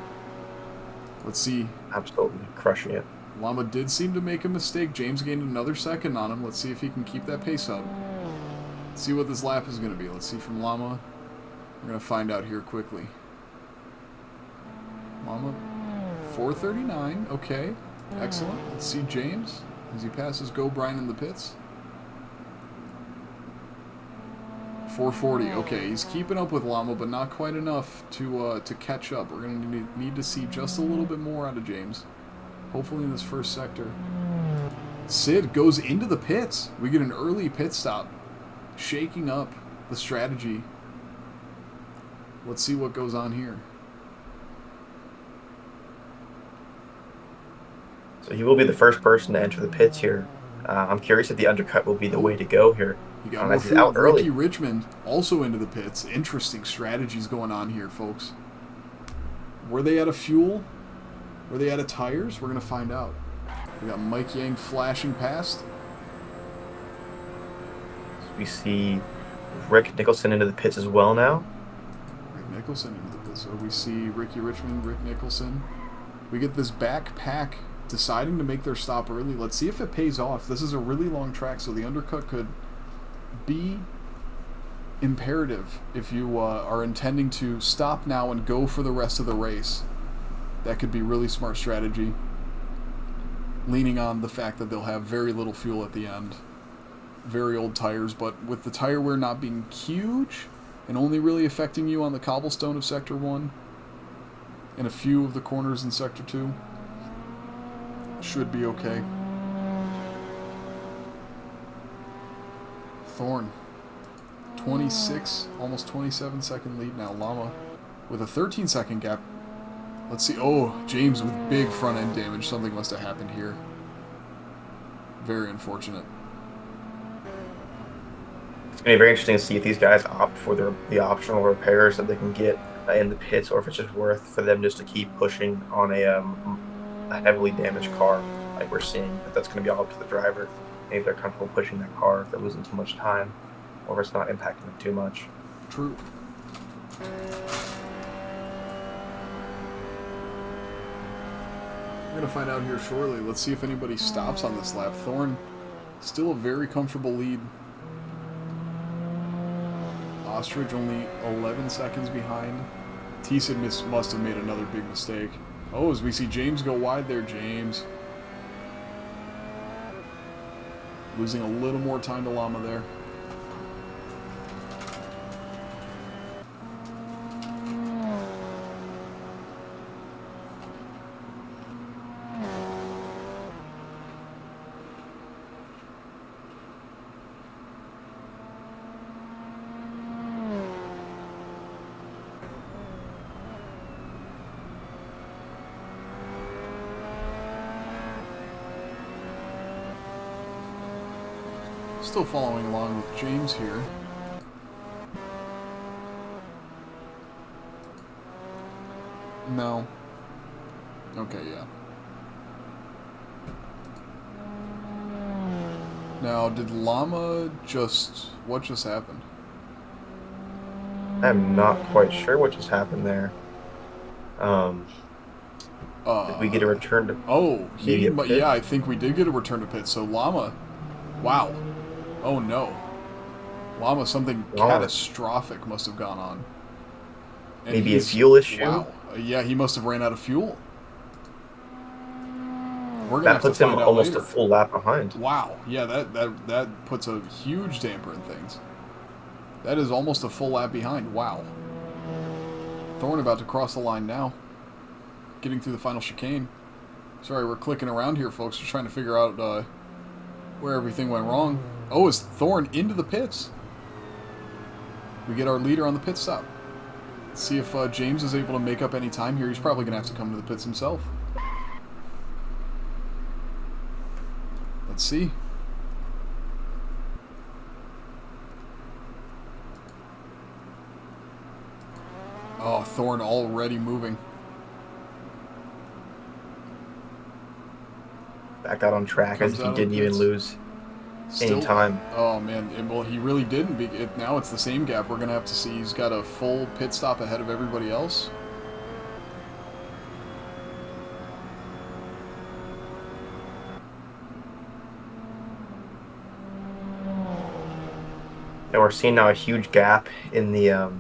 Let's see. Absolutely crushing it. Llama did seem to make a mistake. James gained another second on him. Let's see if he can keep that pace up. Let's see what this lap is going to be. Let's see from Llama. We're going to find out here quickly. Llama, 4:39. Okay, excellent. Let's see James as he passes Go Brian in the pits. 4:40. Okay, he's keeping up with Llama, but not quite enough to catch up. We're going to need to see just a little bit more out of James. Hopefully in this first sector. Sid goes into the pits. We get an early pit stop, shaking up the strategy. Let's see what goes on here. So he will be the first person to enter the pits here. I'm curious if the undercut will be the way to go here. He got more fuel. Ricky Richmond also into the pits. Interesting strategies going on here, folks. Were they out of fuel? Were they out of tires? We're going to find out. We got Mike Yang flashing past. We see Rick Nicholson into the pits as well now. Rick Nicholson into the pits. So we see Ricky Richmond, Rick Nicholson. We get this backpack deciding to make their stop early. Let's see if it pays off. This is a really long track, so the undercut could be imperative if you are intending to stop now and go for the rest of the race. That could be really smart strategy, leaning on the fact that they'll have very little fuel at the end. Very old tires, but with the tire wear not being huge and only really affecting you on the cobblestone of Sector 1 and a few of the corners in Sector 2, should be okay. Thorn, 26, almost 27 second lead now. Llama with a 13 second gap. Let's see. Oh, James with big front end damage. Something must have happened here. Very unfortunate. It's be very interesting to see if these guys opt for the optional repairs that they can get in the pits, or if it's just worth for them just to keep pushing on a heavily damaged car like we're seeing. But that's going to be all up to the driver. Maybe they're comfortable pushing that car if they're losing too much time, or if it's not impacting them too much. True. We're going to find out here shortly. Let's see if anybody stops on this lap. Thorn, still a very comfortable lead. Ostrich only 11 seconds behind. T-Sid must have made another big mistake. Oh, as we see James go wide there, James. Losing a little more time to Llama there. Still following along with James here. No. Okay, yeah. Now, did Llama just... What just happened? I'm not quite sure what just happened there. Did we get a return to... Oh, yeah, I think we did get a return to pit. So Llama... Wow. Oh, no. Llama, something catastrophic must have gone on. And maybe a fuel issue? Wow. Yeah, he must have ran out of fuel. We're gonna that have puts to him find out almost later. a full lap behind. Wow. Yeah, that puts a huge damper in things. That is almost a full lap behind. Wow. Thorn about to cross the line now. Getting through the final chicane. Sorry, we're clicking around here, folks. Just trying to figure out where everything went wrong. Oh, is Thorn into the pits? We get our leader on the pit stop. Let's see if James is able to make up any time here. He's probably going to have to come to the pits himself. Let's see. Oh, Thorn already moving. Back out on track as if he didn't even lose any time. Oh, man. Well, he really didn't. Now it's the same gap. We're going to have to see. He's got a full pit stop ahead of everybody else. And we're seeing now a huge gap in the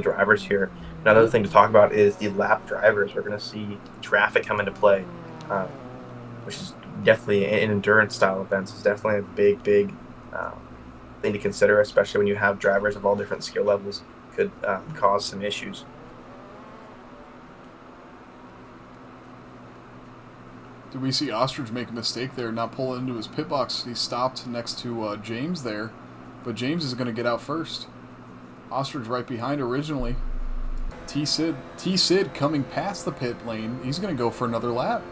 drivers here. Another thing to talk about is the lap drivers. We're going to see traffic come into play, which is definitely in endurance style events. It's definitely a big thing to consider, especially when you have drivers of all different skill levels. Could cause some issues. Did we see Ostrich make a mistake there, not pull into his pit box? He stopped next to James there, but James is going to get out first. Ostrich right behind originally. T-Sid coming past the pit lane. He's going to go for another lap.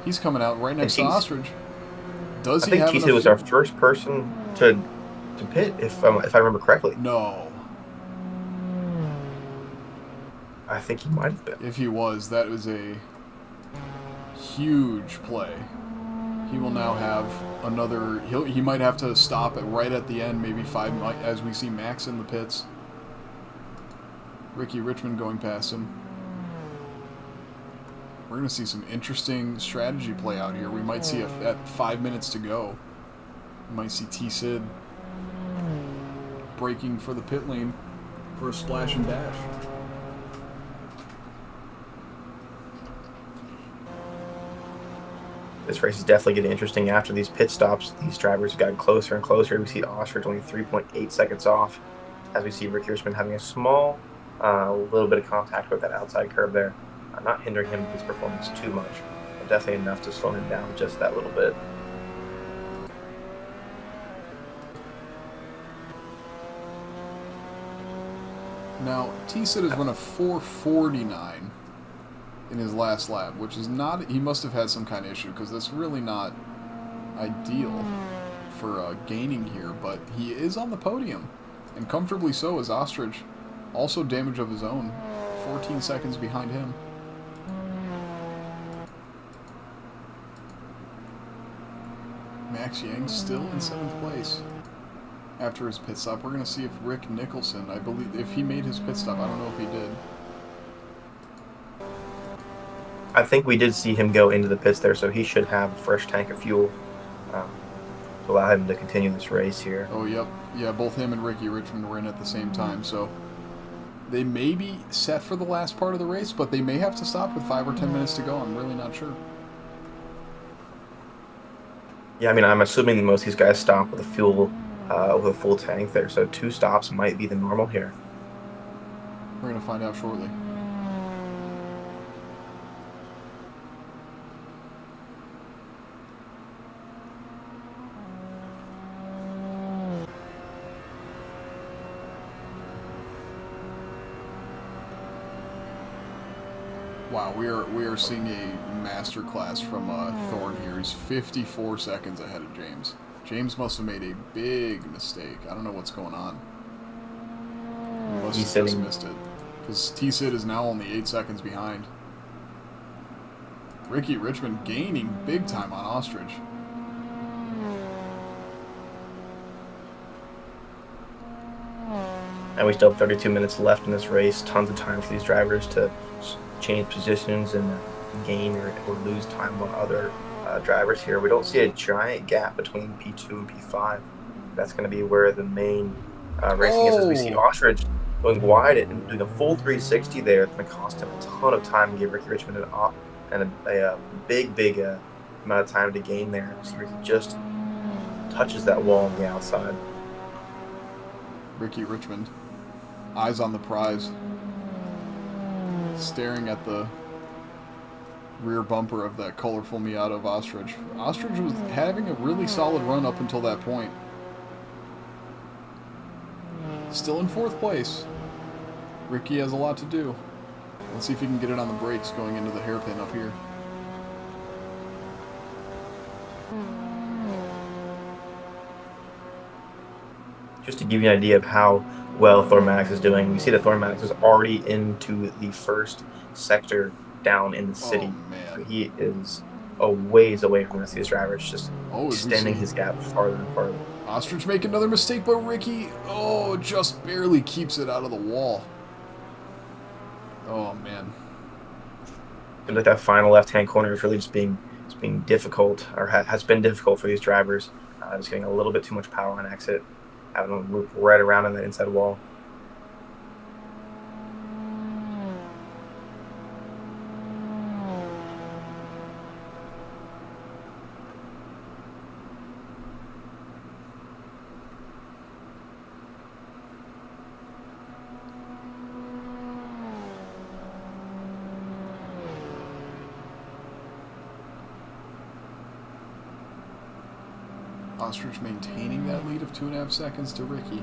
He's coming out right next to Ostrich. I think T-Sid was our first person to pit, if I remember correctly. No. I think he might have been. If he was, that was a huge play. He will now have another... He might have to stop it right at the end, maybe 5, as we see Max in the pits. Ricky Richmond going past him. We're going to see some interesting strategy play out here. We might see at 5 minutes to go. We might see T-Sid braking for the pit lane for a splash and dash. This race is definitely getting interesting after these pit stops. These drivers have gotten closer and closer. We see Ostrich only 3.8 seconds off, as we see Ricky Richmond having a small little bit of contact with that outside curve there. Not hindering his performance too much, but definitely enough to slow him down just that little bit. Now, T-Sid has run a 4:49 in his last lap, which is not... He must have had some kind of issue, because that's really not ideal for gaining here, but he is on the podium, and comfortably so is Ostrich. Also damage of his own, 14 seconds behind him. Max Yang still in 7th place after his pit stop. We're going to see if Rick Nicholson, I believe, if he made his pit stop. I don't know if he did. I think we did see him go into the pits there, so he should have a fresh tank of fuel to allow him to continue this race here. Oh, yep. Yeah, both him and Ricky Richmond were in at the same time, so they may be set for the last part of the race, but they may have to stop with 5 or 10 minutes to go. I'm really not sure. Yeah, I mean, I'm assuming most of these guys stop with a fuel, with a full tank there, so 2 stops might be the normal here. We're going to find out shortly. Wow, we are seeing a masterclass from Thorne here. He's 54 seconds ahead of James. James must have made a big mistake. I don't know what's going on. He must have just missed it. Because T-Sid is now only 8 seconds behind. Ricky Richmond gaining big time on Ostrich. And we still have 32 minutes left in this race. Tons of time for these drivers to change positions and gain or lose time on other drivers here. We don't see a giant gap between P2 and P5. That's going to be where the main racing is, as we see Ostrich going wide and doing a full 360 there. It's going to cost him a ton of time and give Ricky Richmond a big amount of time to gain there. See, Ricky just touches that wall on the outside. Ricky Richmond, eyes on the prize, staring at the rear bumper of that colorful Miata of Ostrich. Ostrich was having a really solid run up until that point. Still in 4th place. Ricky has a lot to do. Let's see if he can get it on the brakes going into the hairpin up here. Just to give you an idea of how well Thormax is doing, we see that Thormax is already into the first sector down in the city. Oh, man. So he is a ways away from the rest of these drivers, just extending his gap farther and farther. Ostrich make another mistake, but Ricky, just barely keeps it out of the wall. Oh, man. And like that final left-hand corner is really just being difficult, or has been difficult for these drivers. Just getting a little bit too much power on exit, having them loop right around on the inside wall. Ostrich maintaining that lead of 2.5 seconds to Ricky.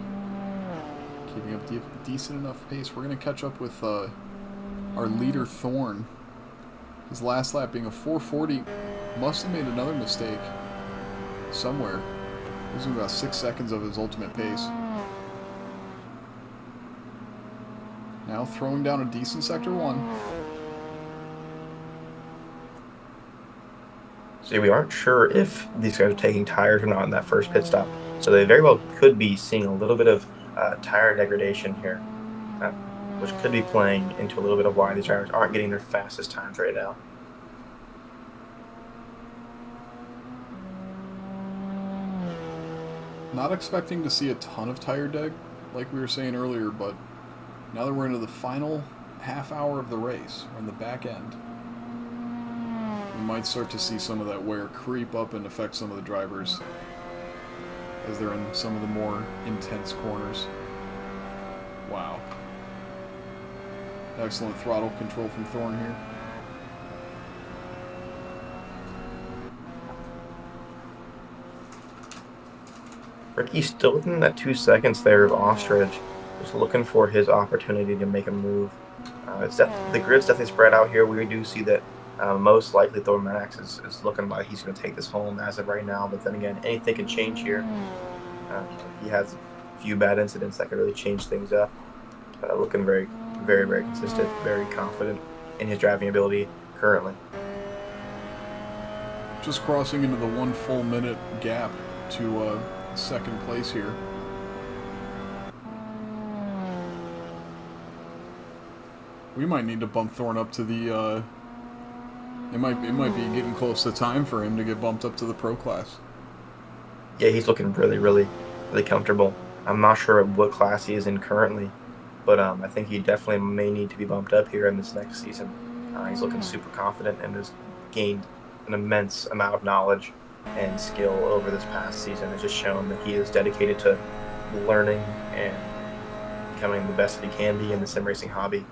Keeping up decent enough pace. We're going to catch up with our leader, Thorne. His last lap being a 4:40. Must have made another mistake somewhere. Losing about 6 seconds of his ultimate pace. Now throwing down a decent Sector 1. So we aren't sure if these guys are taking tires or not in that first pit stop. So they very well could be seeing a little bit of tire degradation here, which could be playing into a little bit of why these drivers aren't getting their fastest times right now. Not expecting to see a ton of tire deg, like we were saying earlier, but now that we're into the final half hour of the race, we're in the back end, we might start to see some of that wear creep up and affect some of the drivers as they're in some of the more intense corners. Wow. Excellent throttle control from Thorne here. Ricky's still within that 2 seconds there of Ostrich, just looking for his opportunity to make a move. The grid's definitely spread out here. We do see that Most likely, Thor Max is looking like he's going to take this home as of right now. But then again, anything can change here. He has a few bad incidents that could really change things up. Looking very, very, very consistent, very confident in his driving ability currently. Just crossing into the 1 full minute gap to second place here. We might need to bump Thorne up to the. It might be getting close to time for him to get bumped up to the pro class. Yeah, he's looking really, really, really comfortable. I'm not sure what class he is in currently, but I think he definitely may need to be bumped up here in this next season. He's looking super confident and has gained an immense amount of knowledge and skill over this past season. It's just shown that he is dedicated to learning and becoming the best that he can be in the sim racing hobby.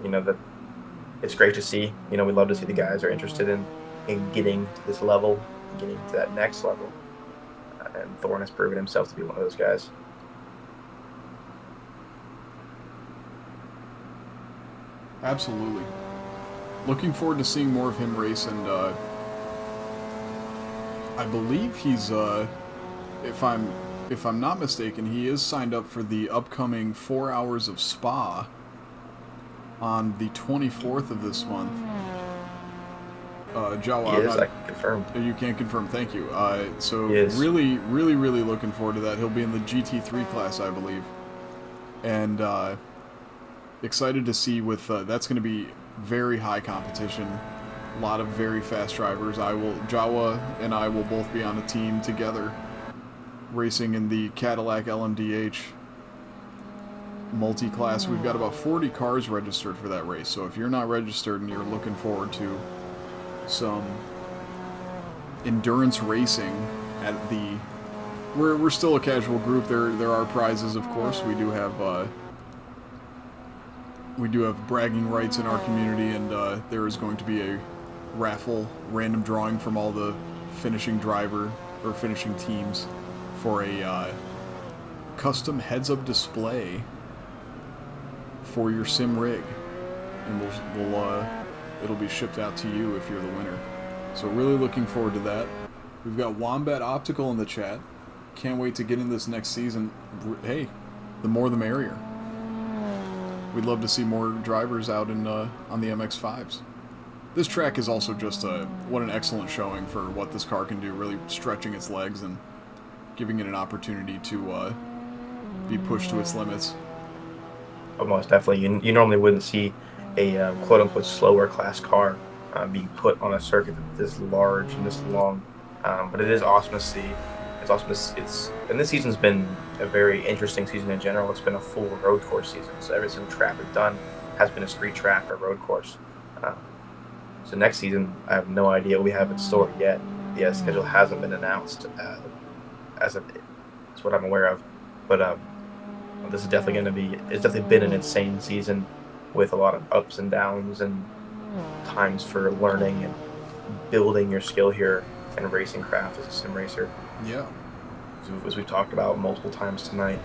That it's great to see. We love to see the guys are interested in getting to this level, getting to that next level. And Thorne has proven himself to be one of those guys. Absolutely. Looking forward to seeing more of him race, and I believe he's, if I'm not mistaken, he is signed up for the upcoming 4 hours of Spa on the 24th of this month. Jawa, He is, I can confirm. You can confirm, thank you. So Yes. really, really, really looking forward to that. He'll be in the GT3 class, I believe. And excited to see that's going to be very high competition. A lot of very fast drivers. Jawa and I will both be on a team together racing in the Cadillac LMDH multi-class. We've got about 40 cars registered for that race, so if you're not registered and you're looking forward to some endurance racing at the... We're still a casual group. There are prizes, of course. We do have bragging rights in our community, and there is going to be a raffle, random drawing from all the finishing teams for a custom heads-up display for your sim rig, and it'll be shipped out to you if you're the winner. So really looking forward to that. We've got Wombat Optical in the chat. Can't wait to get in this next season. Hey, the more the merrier. We'd love to see more drivers out on the MX-5s. This track is also just what an excellent showing for what this car can do, really stretching its legs and giving it an opportunity to be pushed to its limits. Almost definitely. You normally wouldn't see a quote-unquote slower class car being put on a circuit this large and this long, but it is awesome to see. It's awesome. And this season's been a very interesting season in general. It's been a full road course season, so every single track we've done has been a street track or road course. So next season, I have no idea what we have in store yet. The schedule hasn't been announced as of that's what I'm aware of, but this is definitely going to be. It's definitely been an insane season with a lot of ups and downs and times for learning and building your skill here and racing craft as a sim racer. Yeah. As we've talked about multiple times tonight.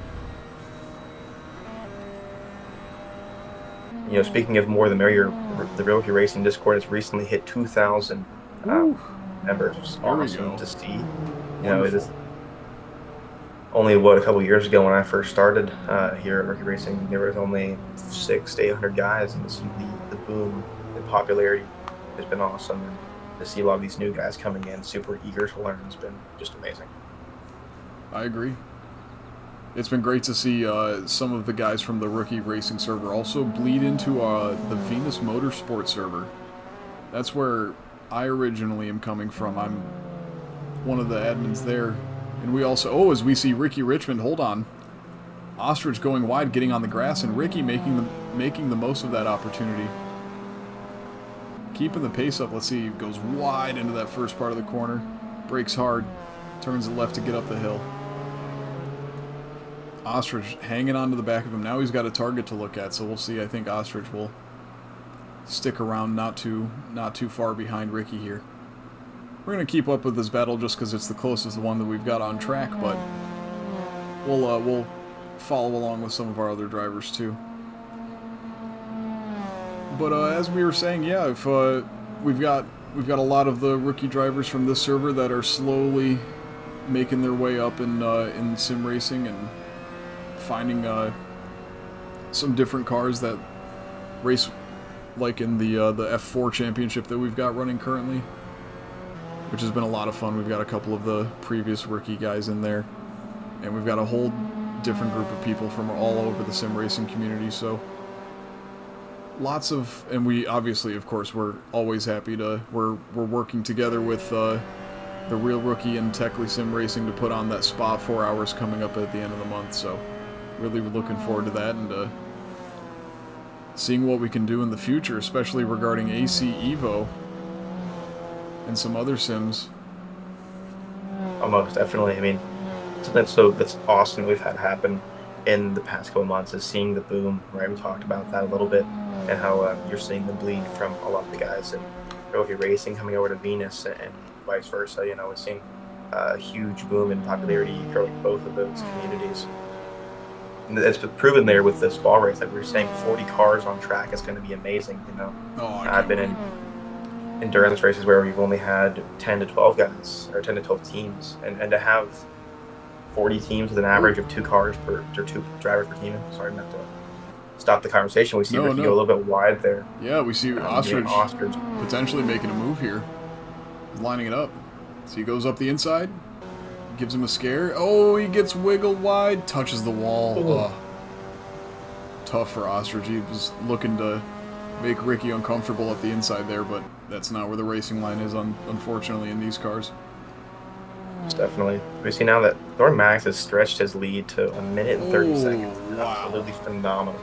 Speaking of more the merrier, the Rookie Racing Discord has recently hit 2,000 members. Which is awesome to see. It is only a couple years ago when I first started here at Rookie Racing, there was only 600 to 800 guys, and the boom in popularity has been awesome. And to see a lot of these new guys coming in, super eager to learn, has been just amazing. I agree. It's been great to see some of the guys from the Rookie Racing server also bleed into the Venus Motorsport server. That's where I originally am coming from. I'm one of the admins there. And we also, as we see Ricky Richmond, hold on. Ostrich going wide, getting on the grass, and Ricky making the most of that opportunity. Keeping the pace up. Let's see, goes wide into that first part of the corner. Brakes hard. Turns it left to get up the hill. Ostrich hanging on to the back of him. Now he's got a target to look at, so we'll see. I think Ostrich will stick around not too far behind Ricky here. We're going to keep up with this battle just because it's the closest one that we've got on track, but we'll follow along with some of our other drivers too. But as we were saying, yeah, if we've got a lot of the rookie drivers from this server that are slowly making their way up in sim racing and finding some different cars that race, like in the F4 championship that we've got running currently, which has been a lot of fun. We've got a couple of the previous rookie guys in there, and we've got a whole different group of people from all over the sim racing community. So lots of, and we obviously, of course, we're always happy to, we're working together with the Real Rookie and Techly Sim Racing to put on that Spa 4 hours coming up at the end of the month. So really looking forward to that and seeing what we can do in the future, especially regarding AC Evo and some other sims. Almost definitely. I mean, that's awesome we've had happen in the past couple months is seeing the boom, right? We talked about that a little bit, and how you're seeing the bleed from a lot of the guys in rookie racing coming over to Venus and vice versa. You know, we're seeing a huge boom in popularity for like both of those communities. And it's been proven there with this ball race, like we were saying, 40 cars on track is going to be amazing. You know, I've been in endurance races where we've only had 10 to 12 guys or 10 to 12 teams, and to have 40 teams with an average of 2 cars per, or 2 drivers per team. Sorry, not to stop the conversation. We see Ricky go a little bit wide there. Yeah, we see Ostrich potentially making a move here, lining it up. So he goes up the inside, gives him a scare. Oh, he gets wiggled wide, touches the wall. Tough for Ostrich. He was looking to make Ricky uncomfortable at the inside there, but that's not where the racing line is, unfortunately, in these cars. Definitely. We see now that Thorn Max has stretched his lead to 1 minute and 30 seconds. Wow. Absolutely phenomenal.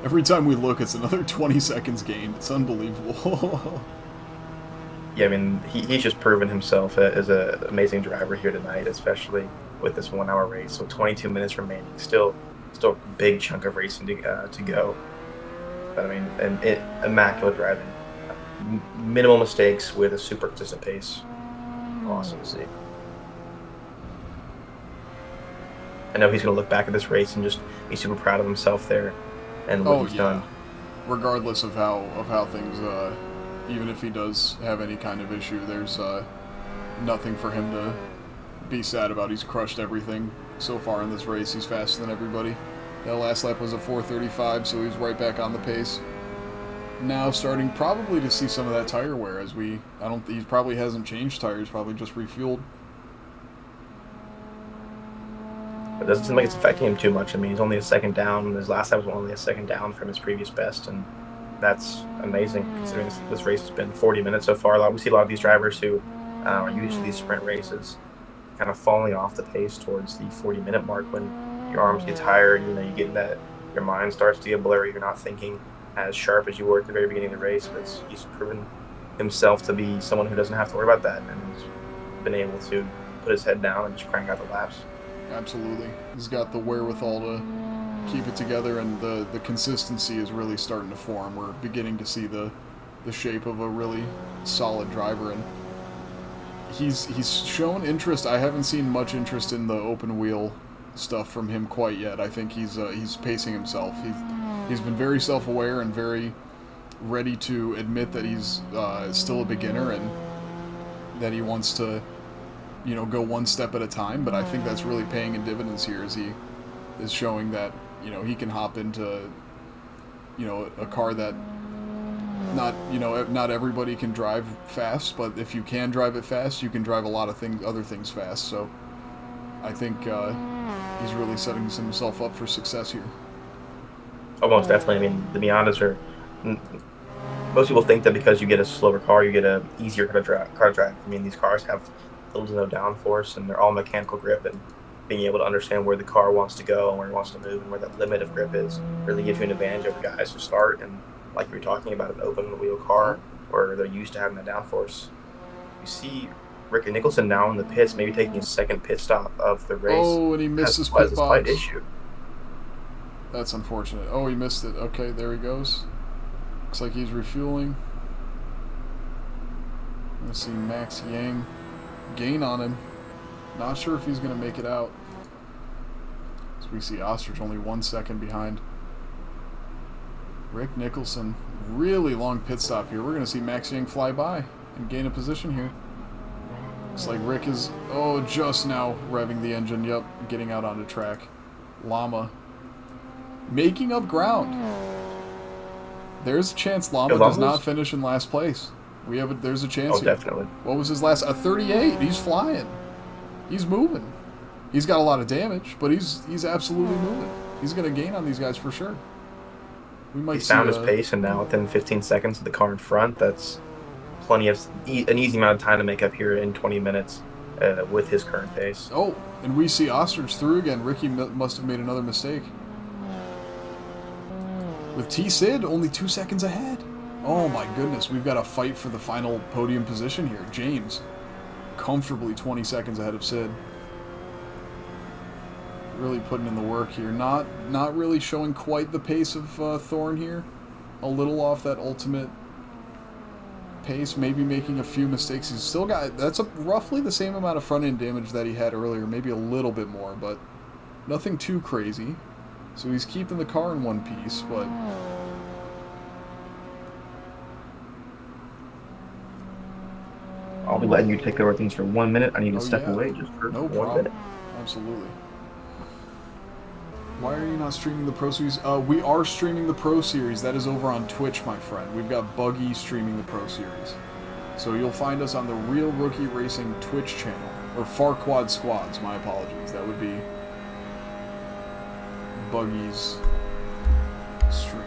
Every time we look, it's another 20 seconds gained. It's unbelievable. Yeah, I mean, he's just proven himself as an amazing driver here tonight, especially with this 1 hour race. So 22 minutes remaining. Still a big chunk of racing to go. But I mean, immaculate driving. Minimal mistakes with a super consistent pace. Awesome to see. I know he's going to look back at this race and just be super proud of himself there and what he's done. Regardless of how things, even if he does have any kind of issue, there's nothing for him to be sad about. He's crushed everything so far in this race. He's faster than everybody. That last lap was a 4:35, so he's right back on the pace. Now starting probably to see some of that tire wear as he probably hasn't changed tires, probably just refueled. It doesn't seem like it's affecting him too much. I mean, he's only a second down. His last lap was only a second down from his previous best, and that's amazing considering this race has been 40 minutes so far. We see a lot of these drivers who are used to these sprint races kind of falling off the pace towards the 40-minute mark when your arms get tired. You know, you get that your mind starts to get blurry. You're not thinking as sharp as you were at the very beginning of the race, but he's proven himself to be someone who doesn't have to worry about that, and he's been able to put his head down and just crank out the laps. Absolutely. He's got the wherewithal to keep it together, and the consistency is really starting to form. We're beginning to see the shape of a really solid driver, and he's shown interest. I haven't seen much interest in the open wheel stuff from him quite yet. I think he's pacing himself. He's been very self-aware and very ready to admit that he's still a beginner and that he wants to, go one step at a time. But I think that's really paying in dividends here as he is showing that, he can hop into, a car that not everybody can drive fast, but if you can drive it fast, you can drive a lot of other things fast. So I think he's really setting himself up for success here. Almost definitely. I mean, the Miatas are. Most people think that because you get a slower car, you get a easier car to drive. I mean, these cars have little to no downforce, and they're all mechanical grip. And being able to understand where the car wants to go and where it wants to move and where that limit of grip is really gives you an advantage over guys who start and, like you were talking about, an open wheel car where they're used to having that downforce. You see Ricky Nicholson now in the pits, maybe taking his second pit stop of the race. Oh, and he missed his pit box. Issue. That's unfortunate. Oh, he missed it. Okay, there he goes. Looks like he's refueling. I'm going to see Max Yang gain on him. Not sure if he's going to make it out. So we see Ostrich only 1 second behind. Rick Nicholson really long pit stop here. We're going to see Max Yang fly by and gain a position here. Looks like Rick is, just now revving the engine. Yep, getting out onto track. Llama making up ground. There's a chance Llama does not finish in last place. There's a chance here. Definitely. What was his last? A 38. He's flying. He's moving. He's got a lot of damage, but he's absolutely moving. He's going to gain on these guys for sure. We might He's found his pace, and now within 15 seconds of the car in front, that's plenty of an easy amount of time to make up here in 20 minutes with his current pace. Oh, and we see Ostrich through again. Ricky must have made another mistake. With T-Sid only 2 seconds ahead. Oh my goodness, we've got a fight for the final podium position here. James, comfortably 20 seconds ahead of Sid. Really putting in the work here. Not really showing quite the pace of Thorne here. A little off that ultimate pace, maybe making a few mistakes. He's still got, that's roughly the same amount of front end damage that he had earlier, maybe a little bit more, but nothing too crazy. So he's keeping the car in one piece, but I'll be letting you take over things for 1 minute. I need to step away just for no 1 problem. minute. Absolutely. Why are you not streaming the Pro Series? We are streaming the Pro Series. That is over on Twitch, my friend. We've got Buggy streaming the Pro Series. So you'll find us on the Real Rookie Racing Twitch channel. Or Farquad Squads, my apologies. That would be Buggy's stream.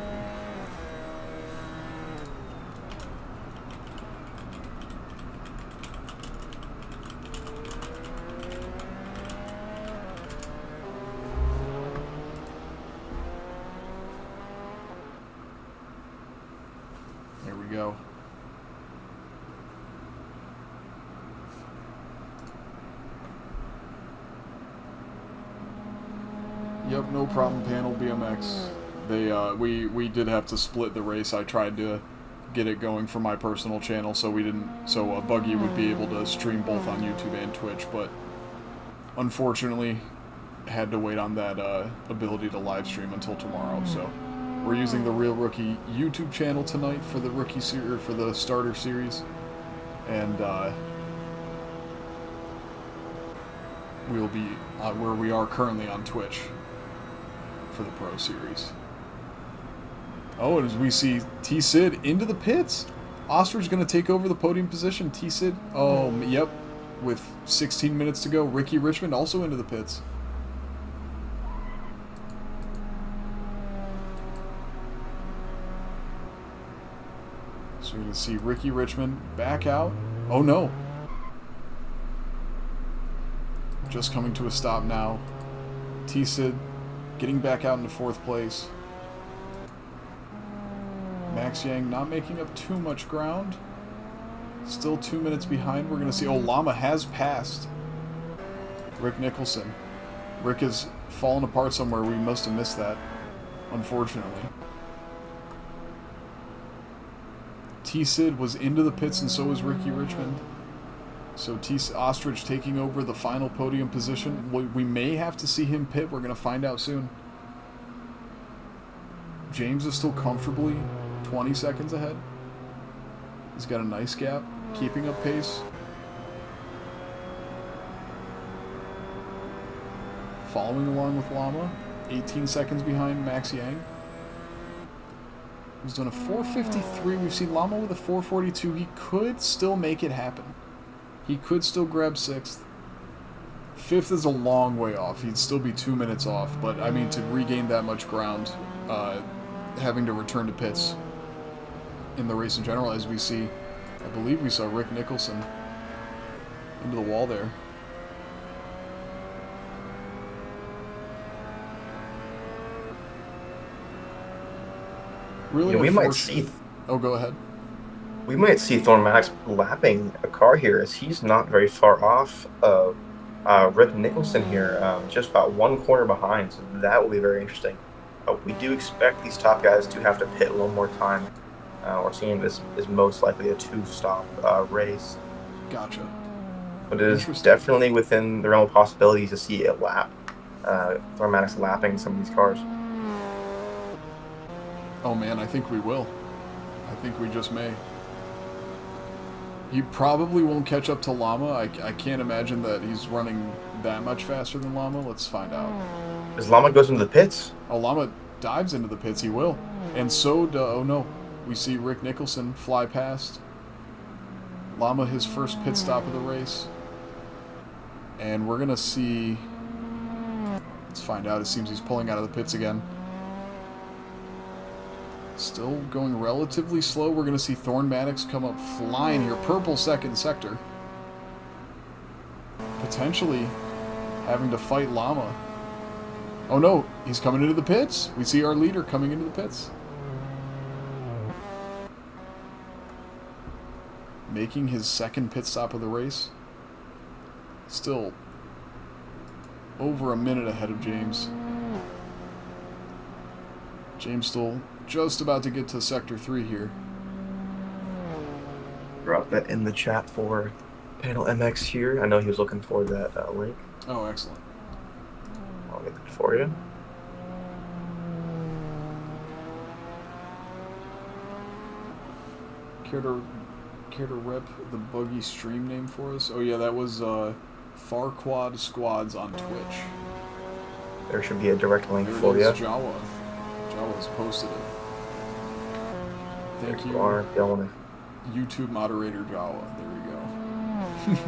There we go. Yep, no problem, panel BMX. We did have to split the race. I tried to get it going for my personal channel, so Buggy would be able to stream both on YouTube and Twitch, but unfortunately had to wait on that ability to live stream until tomorrow. So we're using the Real Rookie YouTube channel tonight for the rookie series, for the starter series, and we'll be where we are currently on Twitch for the Pro Series. Oh, and as we see T-Sid into the pits. Oster's going to take over the podium position. T-Sid, yep, with 16 minutes to go. Ricky Richmond also into the pits. So you're going to see Ricky Richmond back out. Oh no. Just coming to a stop now. T-Sid getting back out into 4th place. Max Yang not making up too much ground. Still 2 minutes behind. We're going to see... Oh, Llama has passed Rick Nicholson. Rick has fallen apart somewhere. We must have missed that, unfortunately. T-Sid was into the pits, and so was Ricky Richmond. So Ostrich taking over the final podium position. We may have to see him pit. We're going to find out soon. James is still comfortably 20 seconds ahead. He's got a nice gap, keeping up pace. Following along with Llama, 18 seconds behind Max Yang. He's done a 4:53. We've seen Llama with a 4:42. He could still make it happen. He could still grab 6th. 5th is a long way off. He'd still be 2 minutes off, but I mean, to regain that much ground, having to return to pits in the race in general, as we see, I believe we saw Rick Nicholson into the wall there. Really, we might see. Oh, go ahead. We might see Thorne Maddox lapping a car here, as he's not very far off of Rick Nicholson here, just about 1 corner behind. So that will be very interesting. We do expect these top guys to have to pit a little more time. We're seeing this is most likely a 2-stop race. Gotcha. But it is definitely within the realm of possibilities to see a lap. Thorne Maddox lapping some of these cars. Oh man, I think we will. I think we just may. He probably won't catch up to Llama. I can't imagine that he's running that much faster than Llama. Let's find out. As Llama goes into the pits. Oh, Llama dives into the pits. He will. And so, oh no. We see Rick Nicholson fly past. Llama, his first pit stop of the race. And we're going to see... Let's find out. It seems he's pulling out of the pits again. Still going relatively slow. We're going to see Thorn Maddox come up flying here. Purple second sector. Potentially having to fight Llama. Oh no, he's coming into the pits. We see our leader coming into the pits. Making his second pit stop of the race. Still over a minute ahead of James. James still just about to get to Sector 3 here. Drop that in the chat for Panel MX here. I know he was looking for that link. Oh, excellent. I'll get that for you. Care to rep the buggy stream name for us? Oh yeah, that was Farquad Squads on Twitch. There should be a direct link there for it you. is, Jawa. Jawa's posted it. Thank you. YouTube moderator Jawa. There we go.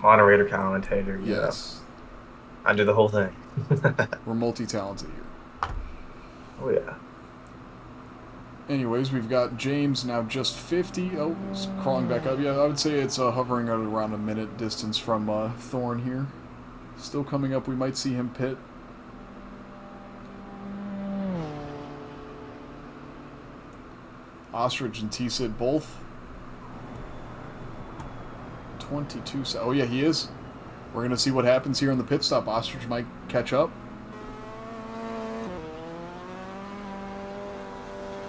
Moderator, commentator. Yes. Yeah. I do the whole thing. We're multi-talented here. Oh yeah. Anyways, we've got James now just 50. Oh, it's crawling back up. Yeah, I would say it's hovering at around a minute distance from Thorn here. Still coming up. We might see him pit. Ostrich and T-Sid both 22. Oh yeah, he is. We're going to see what happens here in the pit stop. Ostrich might catch up.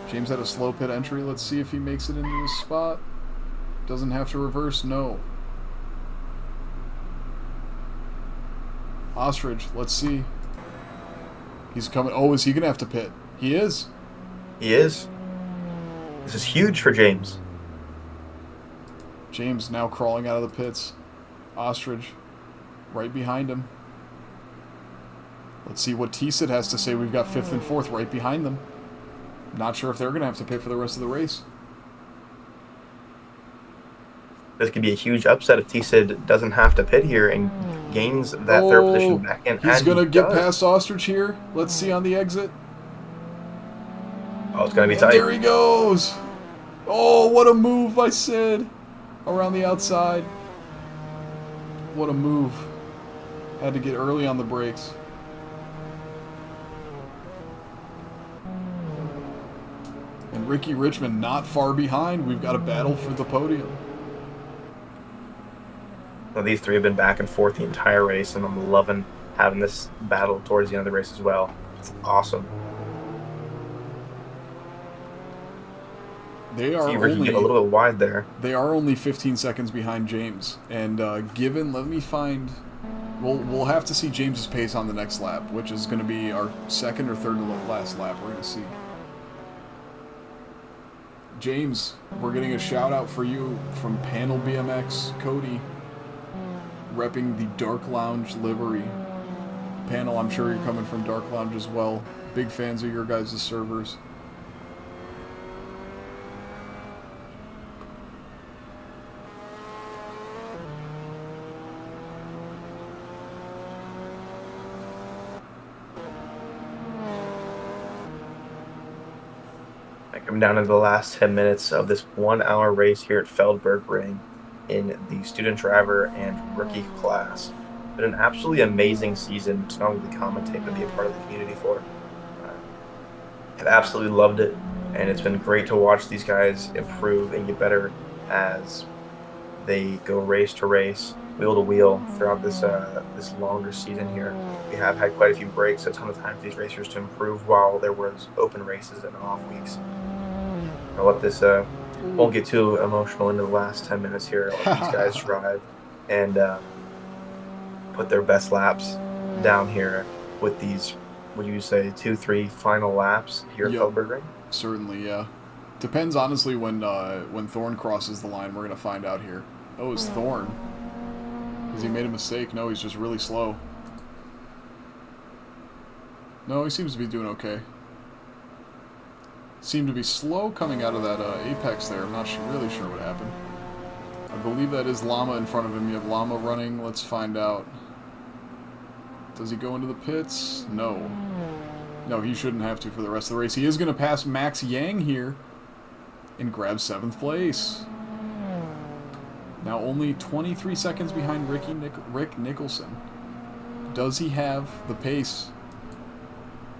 James had a slow pit entry. Let's see if he makes it into his spot. Doesn't have to reverse. No. Ostrich, let's see. He's coming. Oh, is he going to have to pit? He is. He is. This is huge for James. James now crawling out of the pits. Ostrich right behind him. Let's see what T-Sid has to say. We've got 5th and 4th right behind them. Not sure if they're going to have to pit for the rest of the race. This could be a huge upset if T-Sid doesn't have to pit here and gains that third position back in. He's going to get past Ostrich here. Let's see on the exit. Oh, it's going to be tight. There he goes. Oh, what a move by Sid. Around the outside. What a move. Had to get early on the brakes. And Ricky Richmond not far behind. We've got a battle for the podium. Now, these three have been back and forth the entire race, and I'm loving having this battle towards the end of the race as well. It's awesome. They are only a little bit wide there. They are only 15 seconds behind James, and given, let me find. We'll have to see James's pace on the next lap, which is going to be our second or third to last lap. We're going to see. James, we're getting a shout out for you from Panel BMX Cody, repping the Dark Lounge livery. Panel, I'm sure you're coming from Dark Lounge as well. Big fans of your guys' servers. I'm down to the last 10 minutes of this 1 hour race here at Feldburgring in the student driver and rookie class. It's been an absolutely amazing season to not only commentate but be a part of the community for. I've absolutely loved it, and it's been great to watch these guys improve and get better as they go race to race, wheel to wheel throughout this this longer season here. We have had quite a few breaks, a ton of time for these racers to improve while there was open races and off weeks. I'll let this won't get too emotional into the last 10 minutes here. I'll let these guys drive and put their best laps down here with these, would you say, 2-3 final laps here at Feldburgring? Certainly, yeah. Depends, honestly, when Thorne crosses the line. We're going to find out here. Oh, it's Thorne. Has he made a mistake? No, he's just really slow. No, he seems to be doing okay. Seemed to be slow coming out of that apex there. I'm not really sure what happened. I believe that is Llama in front of him. You have Llama running. Let's find out. Does he go into the pits? No. No, he shouldn't have to for the rest of the race. He is going to pass Max Yang here and grab 7th place. Now only 23 seconds behind Rick Nicholson. Does he have the pace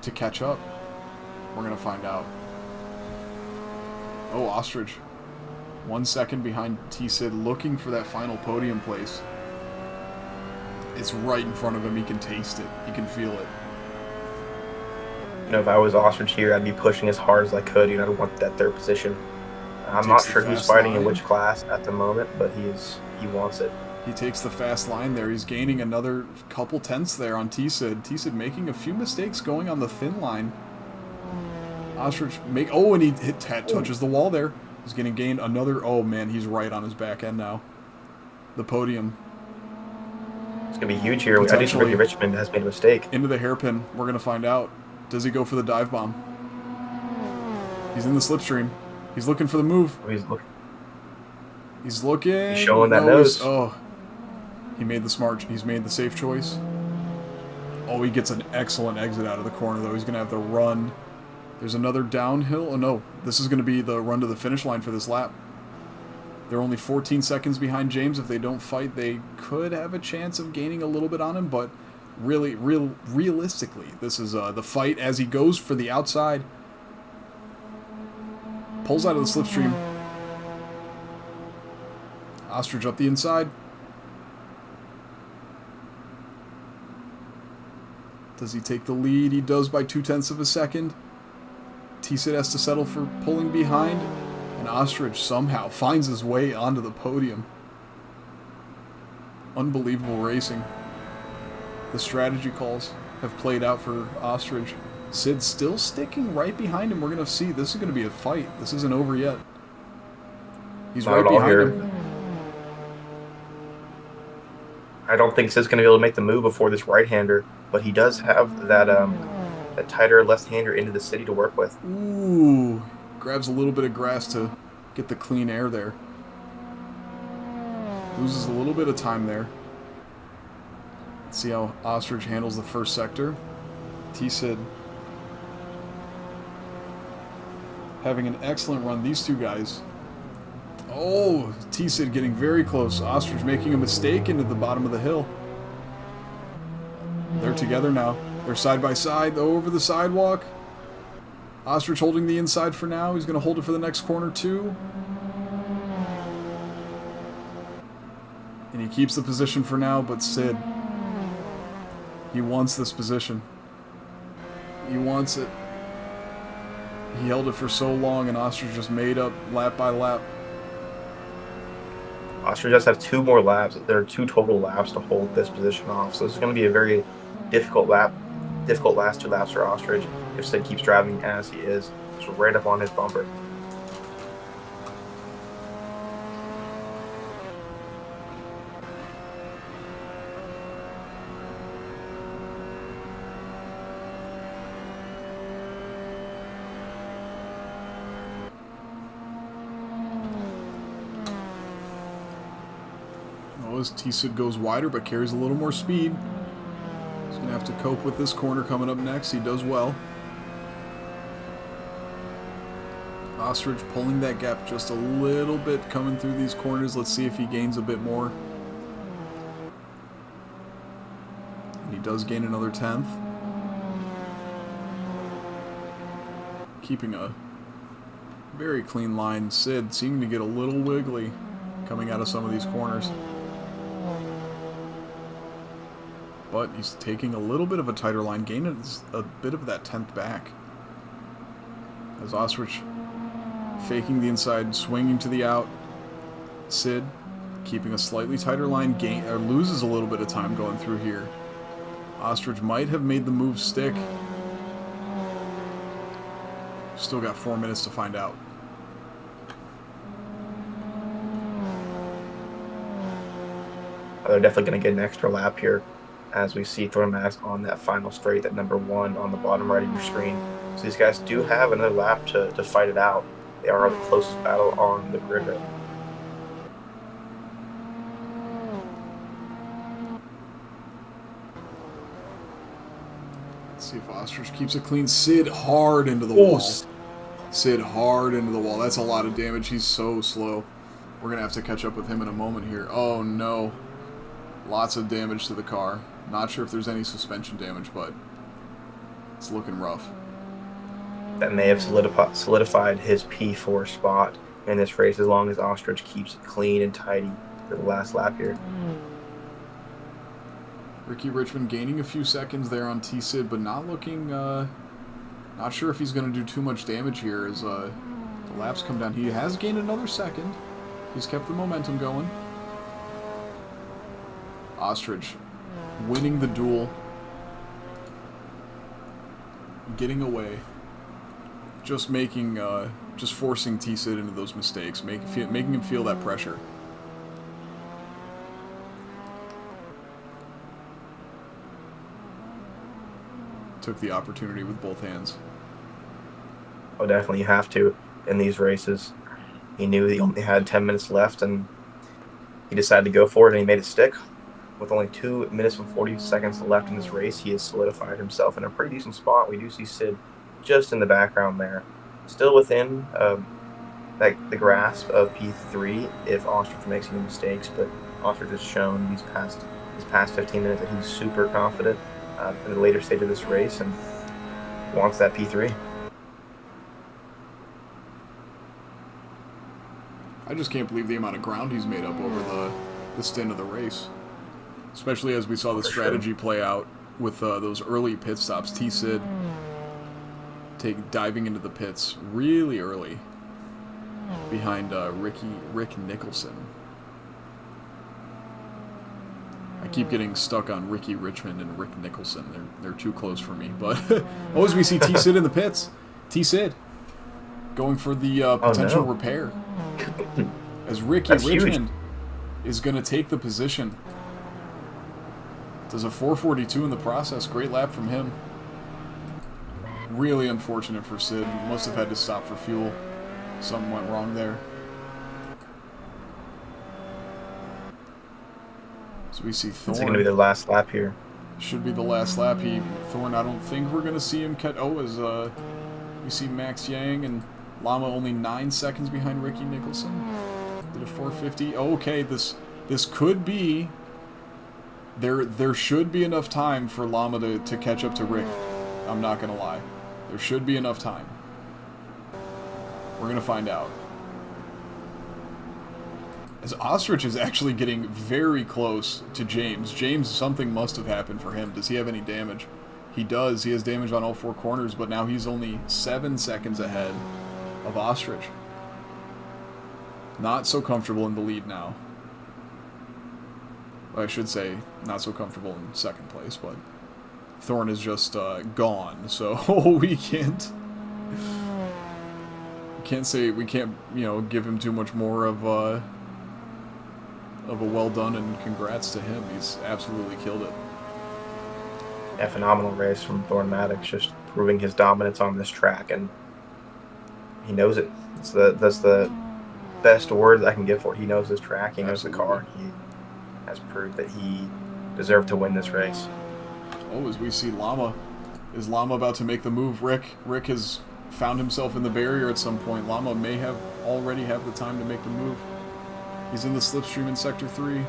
to catch up? We're going to find out. Oh, Ostrich. 1 second behind T-Sid, looking for that final podium place. It's right in front of him. He can taste it. He can feel it. You know, if I was Ostrich here, I'd be pushing as hard as I could. You know, to want that 3rd position. I'm not sure who's fighting in which class at the moment, but he wants it. He takes the fast line there. He's gaining another couple tenths there on T-Sid. T-Sid making a few mistakes going on the thin line. Ostrich and he touches the wall there. He's going to gain another. Oh man, he's right on his back end now. The podium. It's going to be huge here. I think Ricky Richmond has made a mistake. Into the hairpin. We're going to find out. Does he go for the dive bomb? He's in the slipstream. He's looking for the move. Oh, he's looking. He's looking. He's showing that nose. He made he's made the safe choice. Oh, he gets an excellent exit out of the corner, though. He's going to have the run. There's another downhill. Oh, no. This is going to be the run to the finish line for this lap. They're only 14 seconds behind James. If they don't fight, they could have a chance of gaining a little bit on him, but realistically, this is the fight as he goes for the outside. Pulls out of the slipstream. Ostrich up the inside. Does he take the lead? He does by 0.2 of a second. T-Sid has to settle for pulling behind, and Ostrich somehow finds his way onto the podium. Unbelievable racing. The strategy calls have played out for Ostrich. Sid still sticking right behind him. We're going to see. This is going to be a fight. This isn't over yet. He's right behind him. I don't think Sid's going to be able to make the move before this right-hander, but he does have that tighter left-hander into the city to work with. Ooh. Grabs a little bit of grass to get the clean air there. Loses a little bit of time there. Let's see how Ostrich handles the first sector. T-Sid having an excellent run. These two guys. Oh, T-Sid getting very close. Ostrich making a mistake into the bottom of the hill. They're together now. They're side by side over the sidewalk. Ostrich holding the inside for now. He's going to hold it for the next corner too. And he keeps the position for now, but Sid, he wants this position. He wants it. He held it for so long, and Ostrich just made up lap by lap. Ostrich does have 2 more laps. There are 2 total laps to hold this position off. So this is going to be a very difficult last 2 laps for Ostrich if Sid keeps driving as he is. Just right up on his bumper. As T-Sid goes wider but carries a little more speed. He's going to have to cope with this corner coming up next. He does well. Ostrich pulling that gap just a little bit coming through these corners. Let's see if he gains a bit more. And he does gain another 10th. Keeping a very clean line. Sid seeming to get a little wiggly coming out of some of these corners. But he's taking a little bit of a tighter line, gaining a bit of that 10th back. As Ostrich faking the inside, swinging to the out. Sid keeping a slightly tighter line, loses a little bit of time going through here. Ostrich might have made the move stick. Still got 4 minutes to find out. They're definitely going to get an extra lap here as we see Thorn Max on that final straight, that number 1 on the bottom right of your screen. So these guys do have another lap to fight it out. They are the closest battle on the grid right now. Let's see if Ostrich keeps it clean. Sid hard into the wall. Sid hard into the wall. That's a lot of damage. He's so slow. We're going to have to catch up with him in a moment here. Oh, no. Lots of damage to the car. Not sure if there's any suspension damage, but it's looking rough. That may have solidified his P4 spot in this race as long as Ostrich keeps it clean and tidy for the last lap here. Ricky Richmond gaining a few seconds there on T-Sid, but not looking, not sure if he's going to do too much damage here as the laps come down. He has gained another second. He's kept the momentum going. Ostrich winning the duel. Getting away. Just making, just forcing T-Sid into those mistakes, making him feel that pressure. Took the opportunity with both hands. Oh, definitely you have to in these races. He knew he only had 10 minutes left, and he decided to go for it, and he made it stick. With only 2 minutes and 40 seconds left in this race, he has solidified himself in a pretty decent spot. We do see Sid just in the background there. Still within the grasp of P3 if Ostrich makes any mistakes, but Ostrich has shown these past 15 minutes that he's super confident in the later stage of this race and wants that P3. I just can't believe the amount of ground he's made up over the stint of the race. Especially as we saw the strategy play out with those early pit stops. T-Sid diving into the pits really early behind Rick Nicholson. I keep getting stuck on Ricky Richmond and Rick Nicholson. They're too close for me. But as we see T-Sid in the pits. T-Sid going for the potential repair. As Ricky Richmond is going to take the position. Does a 442 in the process. Great lap from him. Really unfortunate for Sid. Must have had to stop for fuel. Something went wrong there. So we see Thorn. It's going to be the last lap here. Should be the last lap. Thorn, I don't think we're going to see him cut. Oh, as we see Max Yang and Llama only 9 seconds behind Ricky Nicholson. Did a 450. Oh, okay, this could be. There should be enough time for Llama to catch up to Rick. I'm not going to lie. There should be enough time. We're going to find out. As Ostrich is actually getting very close to James. James, something must have happened for him. Does he have any damage? He does. He has damage on all 4 corners, but now he's only 7 seconds ahead of Ostrich. Not so comfortable in the lead now. Well, I should say not so comfortable in second place, but Thorn is just gone, so we can't give him too much more of a well done and congrats to him. He's absolutely killed it. A phenomenal race from Thorn Maddox, just proving his dominance on this track, and he knows it. That's the best word I can give for it. He knows this track. He knows the car. He has proved that he deserved to win this race. Oh, as we see Llama. Is Llama about to make the move? Rick has found himself in the barrier at some point. Llama may already have the time to make the move. He's in the slipstream in Sector 3.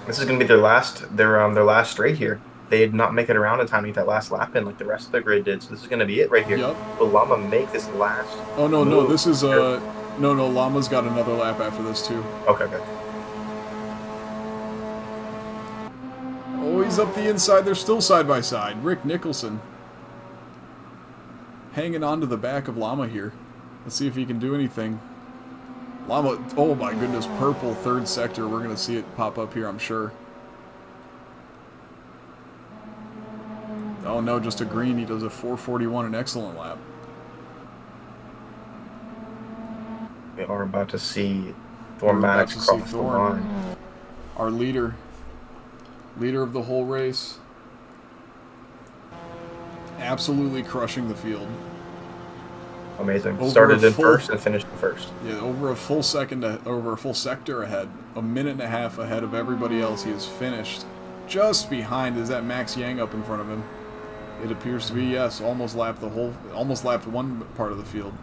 This is going to be their last straight here. They did not make it around in time to get that last lap in like the rest of the grid did. So this is going to be it right here. Yep. Will Llama make this last? Oh no, move? This is no. Llama's got another lap after this too. Okay. Oh, he's up the inside. They're still side by side. Rick Nicholson hanging on to the back of Llama here. Let's see if he can do anything. Llama, oh my goodness, purple third sector. We're going to see it pop up here, I'm sure. Oh no, just a green. He does a 441, an excellent lap. We are about to see Thorn We're about Maddox to see across the Thorn, line. our leader of the whole race. Absolutely crushing the field. Amazing. Over Started a in full- first and finished in first. Yeah, over a full sector ahead, a minute and a half ahead of everybody else. He is finished just behind. Is that Max Yang up in front of him? It appears to be, yes. Almost lapped one part of the field.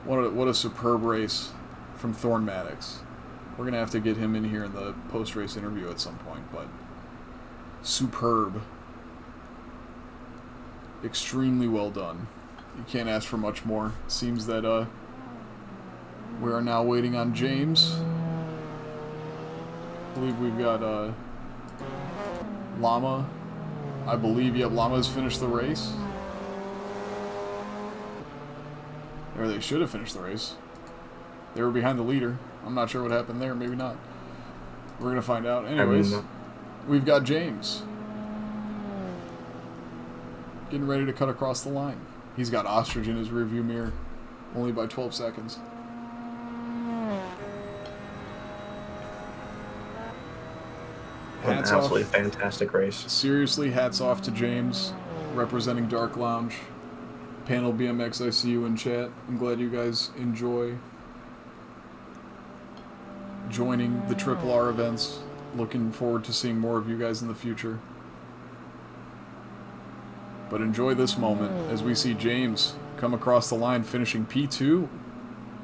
What a superb race from Thorn Maddox. We're gonna have to get him in here in the post-race interview at some point, but superb. Extremely well done. You can't ask for much more. Seems that we are now waiting on James. I believe we've got Llama. I believe, yep, Llama's finished the race. Or they should have finished the race. They were behind the leader. I'm not sure what happened there. Maybe not. We're going to find out. Anyways, we've got James getting ready to cut across the line. He's got Ostrich in his rearview mirror, only by 12 seconds. An absolutely fantastic race. Seriously, hats off to James, representing Dark Lounge. Panel BMX, I see you in chat. I'm glad you guys enjoy joining the Triple R events. Looking forward to seeing more of you guys in the future. But enjoy this moment as we see James come across the line, finishing P2.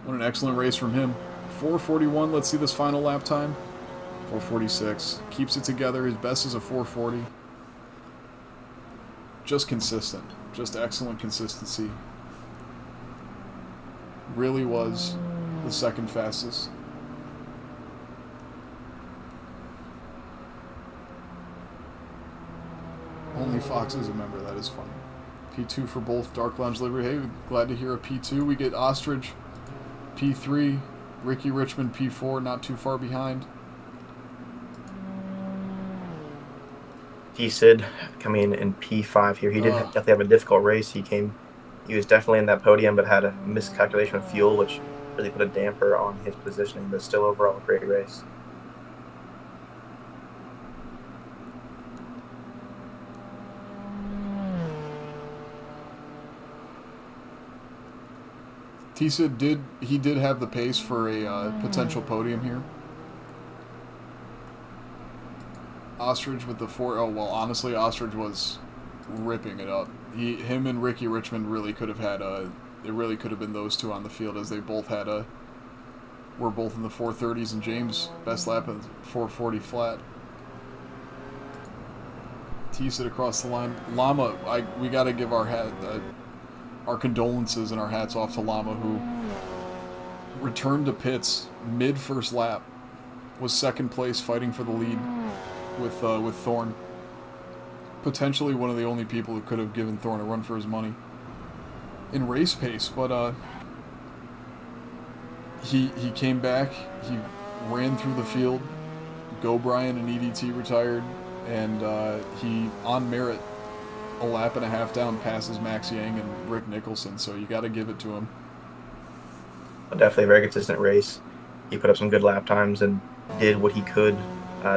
What an excellent race from him. 4:41, let's see this final lap time. 4:46, keeps it together, his best is a 4:40. Just consistent, just excellent consistency. Really was the second fastest. Only Fox is a member, that is funny. P2 for both Dark Lounge livery. Hey, glad to hear a P2. We get Ostrich, P3, Ricky Richmond, P4, not too far behind. Sid coming in P5 here. He did definitely have a difficult race. He was definitely in that podium, but had a miscalculation of fuel, which really put a damper on his positioning, but still overall a great race. Sid did have the pace for a potential podium here. Ostrich with the 4. Oh, well, honestly, Ostrich was ripping it up. Him and Ricky Richmond really could have had it really could have been those two on the field, as they both were both in the 4:30s, and James best lap of 4:40 flat. Sid across the line. Llama, we got to give our condolences and our hats off to Llama, who returned to pits mid first lap, was second place, fighting for the lead with Thorn. Potentially one of the only people who could have given Thorn a run for his money in race pace, but he came back, he ran through the field. Go Brian and EDT retired, and he, on merit, a lap and a half down, passes Max Yang and Rick Nicholson, so you got to give it to him. Definitely a very consistent race. He put up some good lap times and did what he could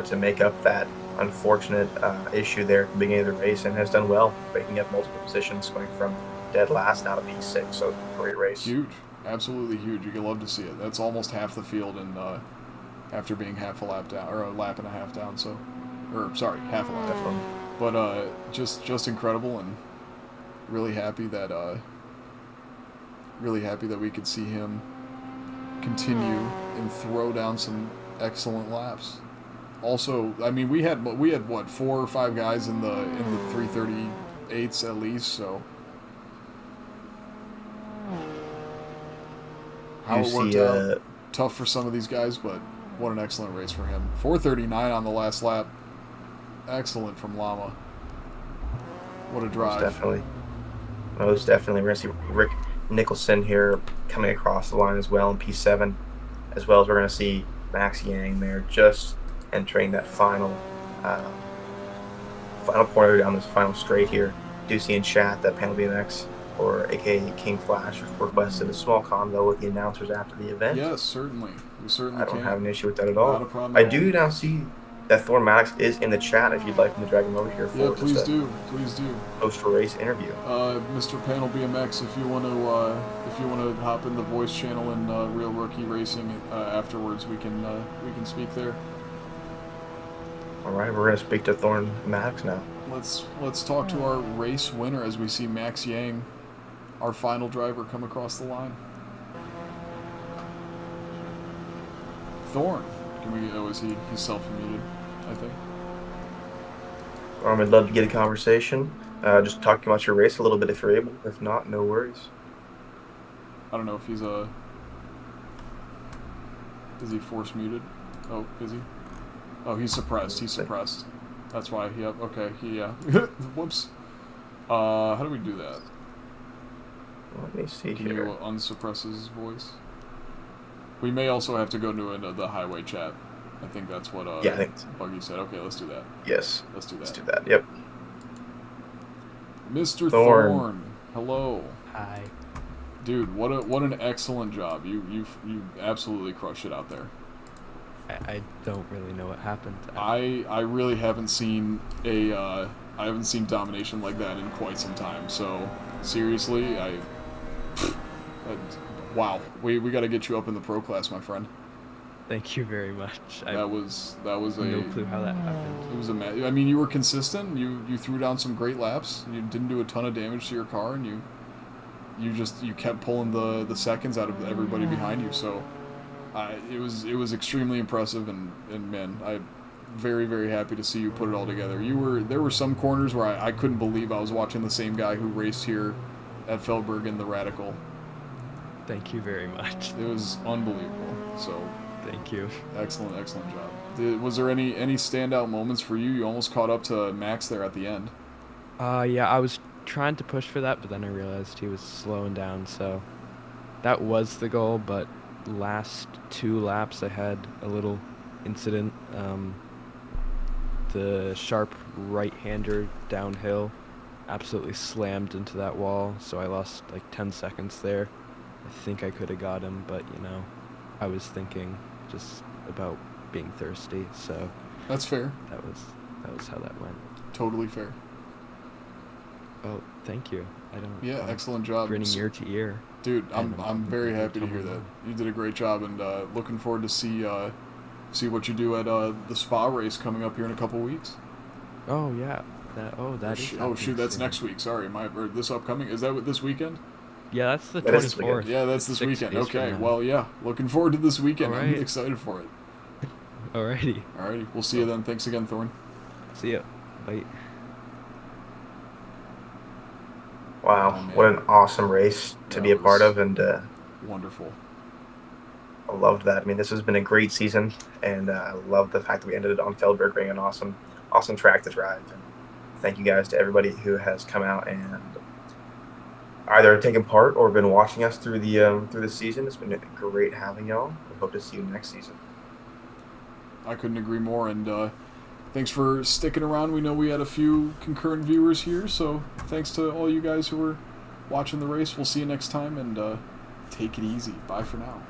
to make up that unfortunate issue there at the beginning of the race, and has done well, breaking up multiple positions, going from dead last now to P6. So great race. Huge, absolutely huge. You can love to see it. That's almost half the field, and after being half a lap down, or a lap and a half down. So, or sorry, half a lap. Definitely. But just incredible, and really happy that we could see him continue and throw down some excellent laps. Also, I mean, we had what, 4 or 5 guys in the 338s at least, so how it worked out, tough for some of these guys, but what an excellent race for him. 4:39 on the last lap. Excellent from Llama. What a drive. Most definitely. We're going to see Rick Nicholson here coming across the line as well in P7, as well as we're going to see Max Yang there just entering that final corner down this final straight here. Do see in chat that Panel BMX or aka King Flash, requested a small convo with the announcers after the event. Yes, certainly. We certainly I don't can. have an issue with that at Not all. a problem I at all. do now see that Thorn Maddox is in the chat if you'd like me to drag him over here Yeah, for please just a do. Please do. post-race interview. Mr. Panel BMX, if you want to hop in the voice channel in Real Rookie Racing afterwards, we can speak there. All right, we're gonna speak to Thorn Maddox now. Let's talk to our race winner as we see Max Yang, our final driver, come across the line. Thorn, can we? Oh, is he's self-muted? I think. I'd love to get a conversation. Just talk about your race a little bit if you're able. If not, no worries. I don't know if he's Is he force muted? Oh, is he? Oh, he's suppressed. He's suppressed. That's why. Yep. Okay. Yeah. Whoops. How do we do that? Let me see Can here. you unsuppress his voice? We may also have to go to the highway chat. I think that's what Yeah, I think Buggy said. Okay, let's do that. yes. Let's do that. Let's do that. Yep. Mr. Thorn. Hello. Hi. Dude, what an excellent job. You absolutely crushed it out there. I don't really know what happened. I really haven't seen I haven't seen domination like that in quite some time. So seriously, wow. We got to get you up in the pro class, my friend. Thank you very much. That was no clue how that happened. It was I mean, you were consistent. You threw down some great laps. You didn't do a ton of damage to your car, and you kept pulling the seconds out of everybody behind you. So it was extremely impressive, and man, I'm very, very happy to see you put it all together. There were some corners where I couldn't believe I was watching the same guy who raced here at Feldburgring, the Radical. Thank you very much. It was unbelievable. So thank you. Excellent job. Was there any standout moments for you? You almost caught up to Max there at the end. Yeah, I was trying to push for that, but then I realized he was slowing down, so that was the goal. But last 2 laps I had a little incident. The sharp right-hander downhill absolutely slammed into that wall, so I lost like 10 seconds there. I think I could have got him, but I was thinking just about being thirsty, so that's fair. That was how that went. Totally fair. Oh, thank you. Yeah, excellent job. Grinning ear to ear. Dude, I'm very happy to hear that. You did a great job, and looking forward to see what you do at the spa race coming up here in a couple weeks. Oh yeah. That's next week. Sorry, this upcoming, is that this weekend? Yeah, that's the 24th. Yeah, that's this weekend. Okay, well, well, yeah, looking forward to this weekend. Right. I'm excited for it. Alrighty. We'll see you then. Thanks again, Thorn. See ya. Bye. Wow, what an awesome race to be a part of, and wonderful. I loved that. I mean, this has been a great season, and I love the fact that we ended it on Feldburgring, an awesome track to drive. And thank you guys to everybody who has come out and either taken part or been watching us through the season. It's been great having y'all. We hope to see you next season. I couldn't agree more, and thanks for sticking around. We know we had a few concurrent viewers here, so thanks to all you guys who were watching the race. We'll see you next time, and take it easy. Bye for now.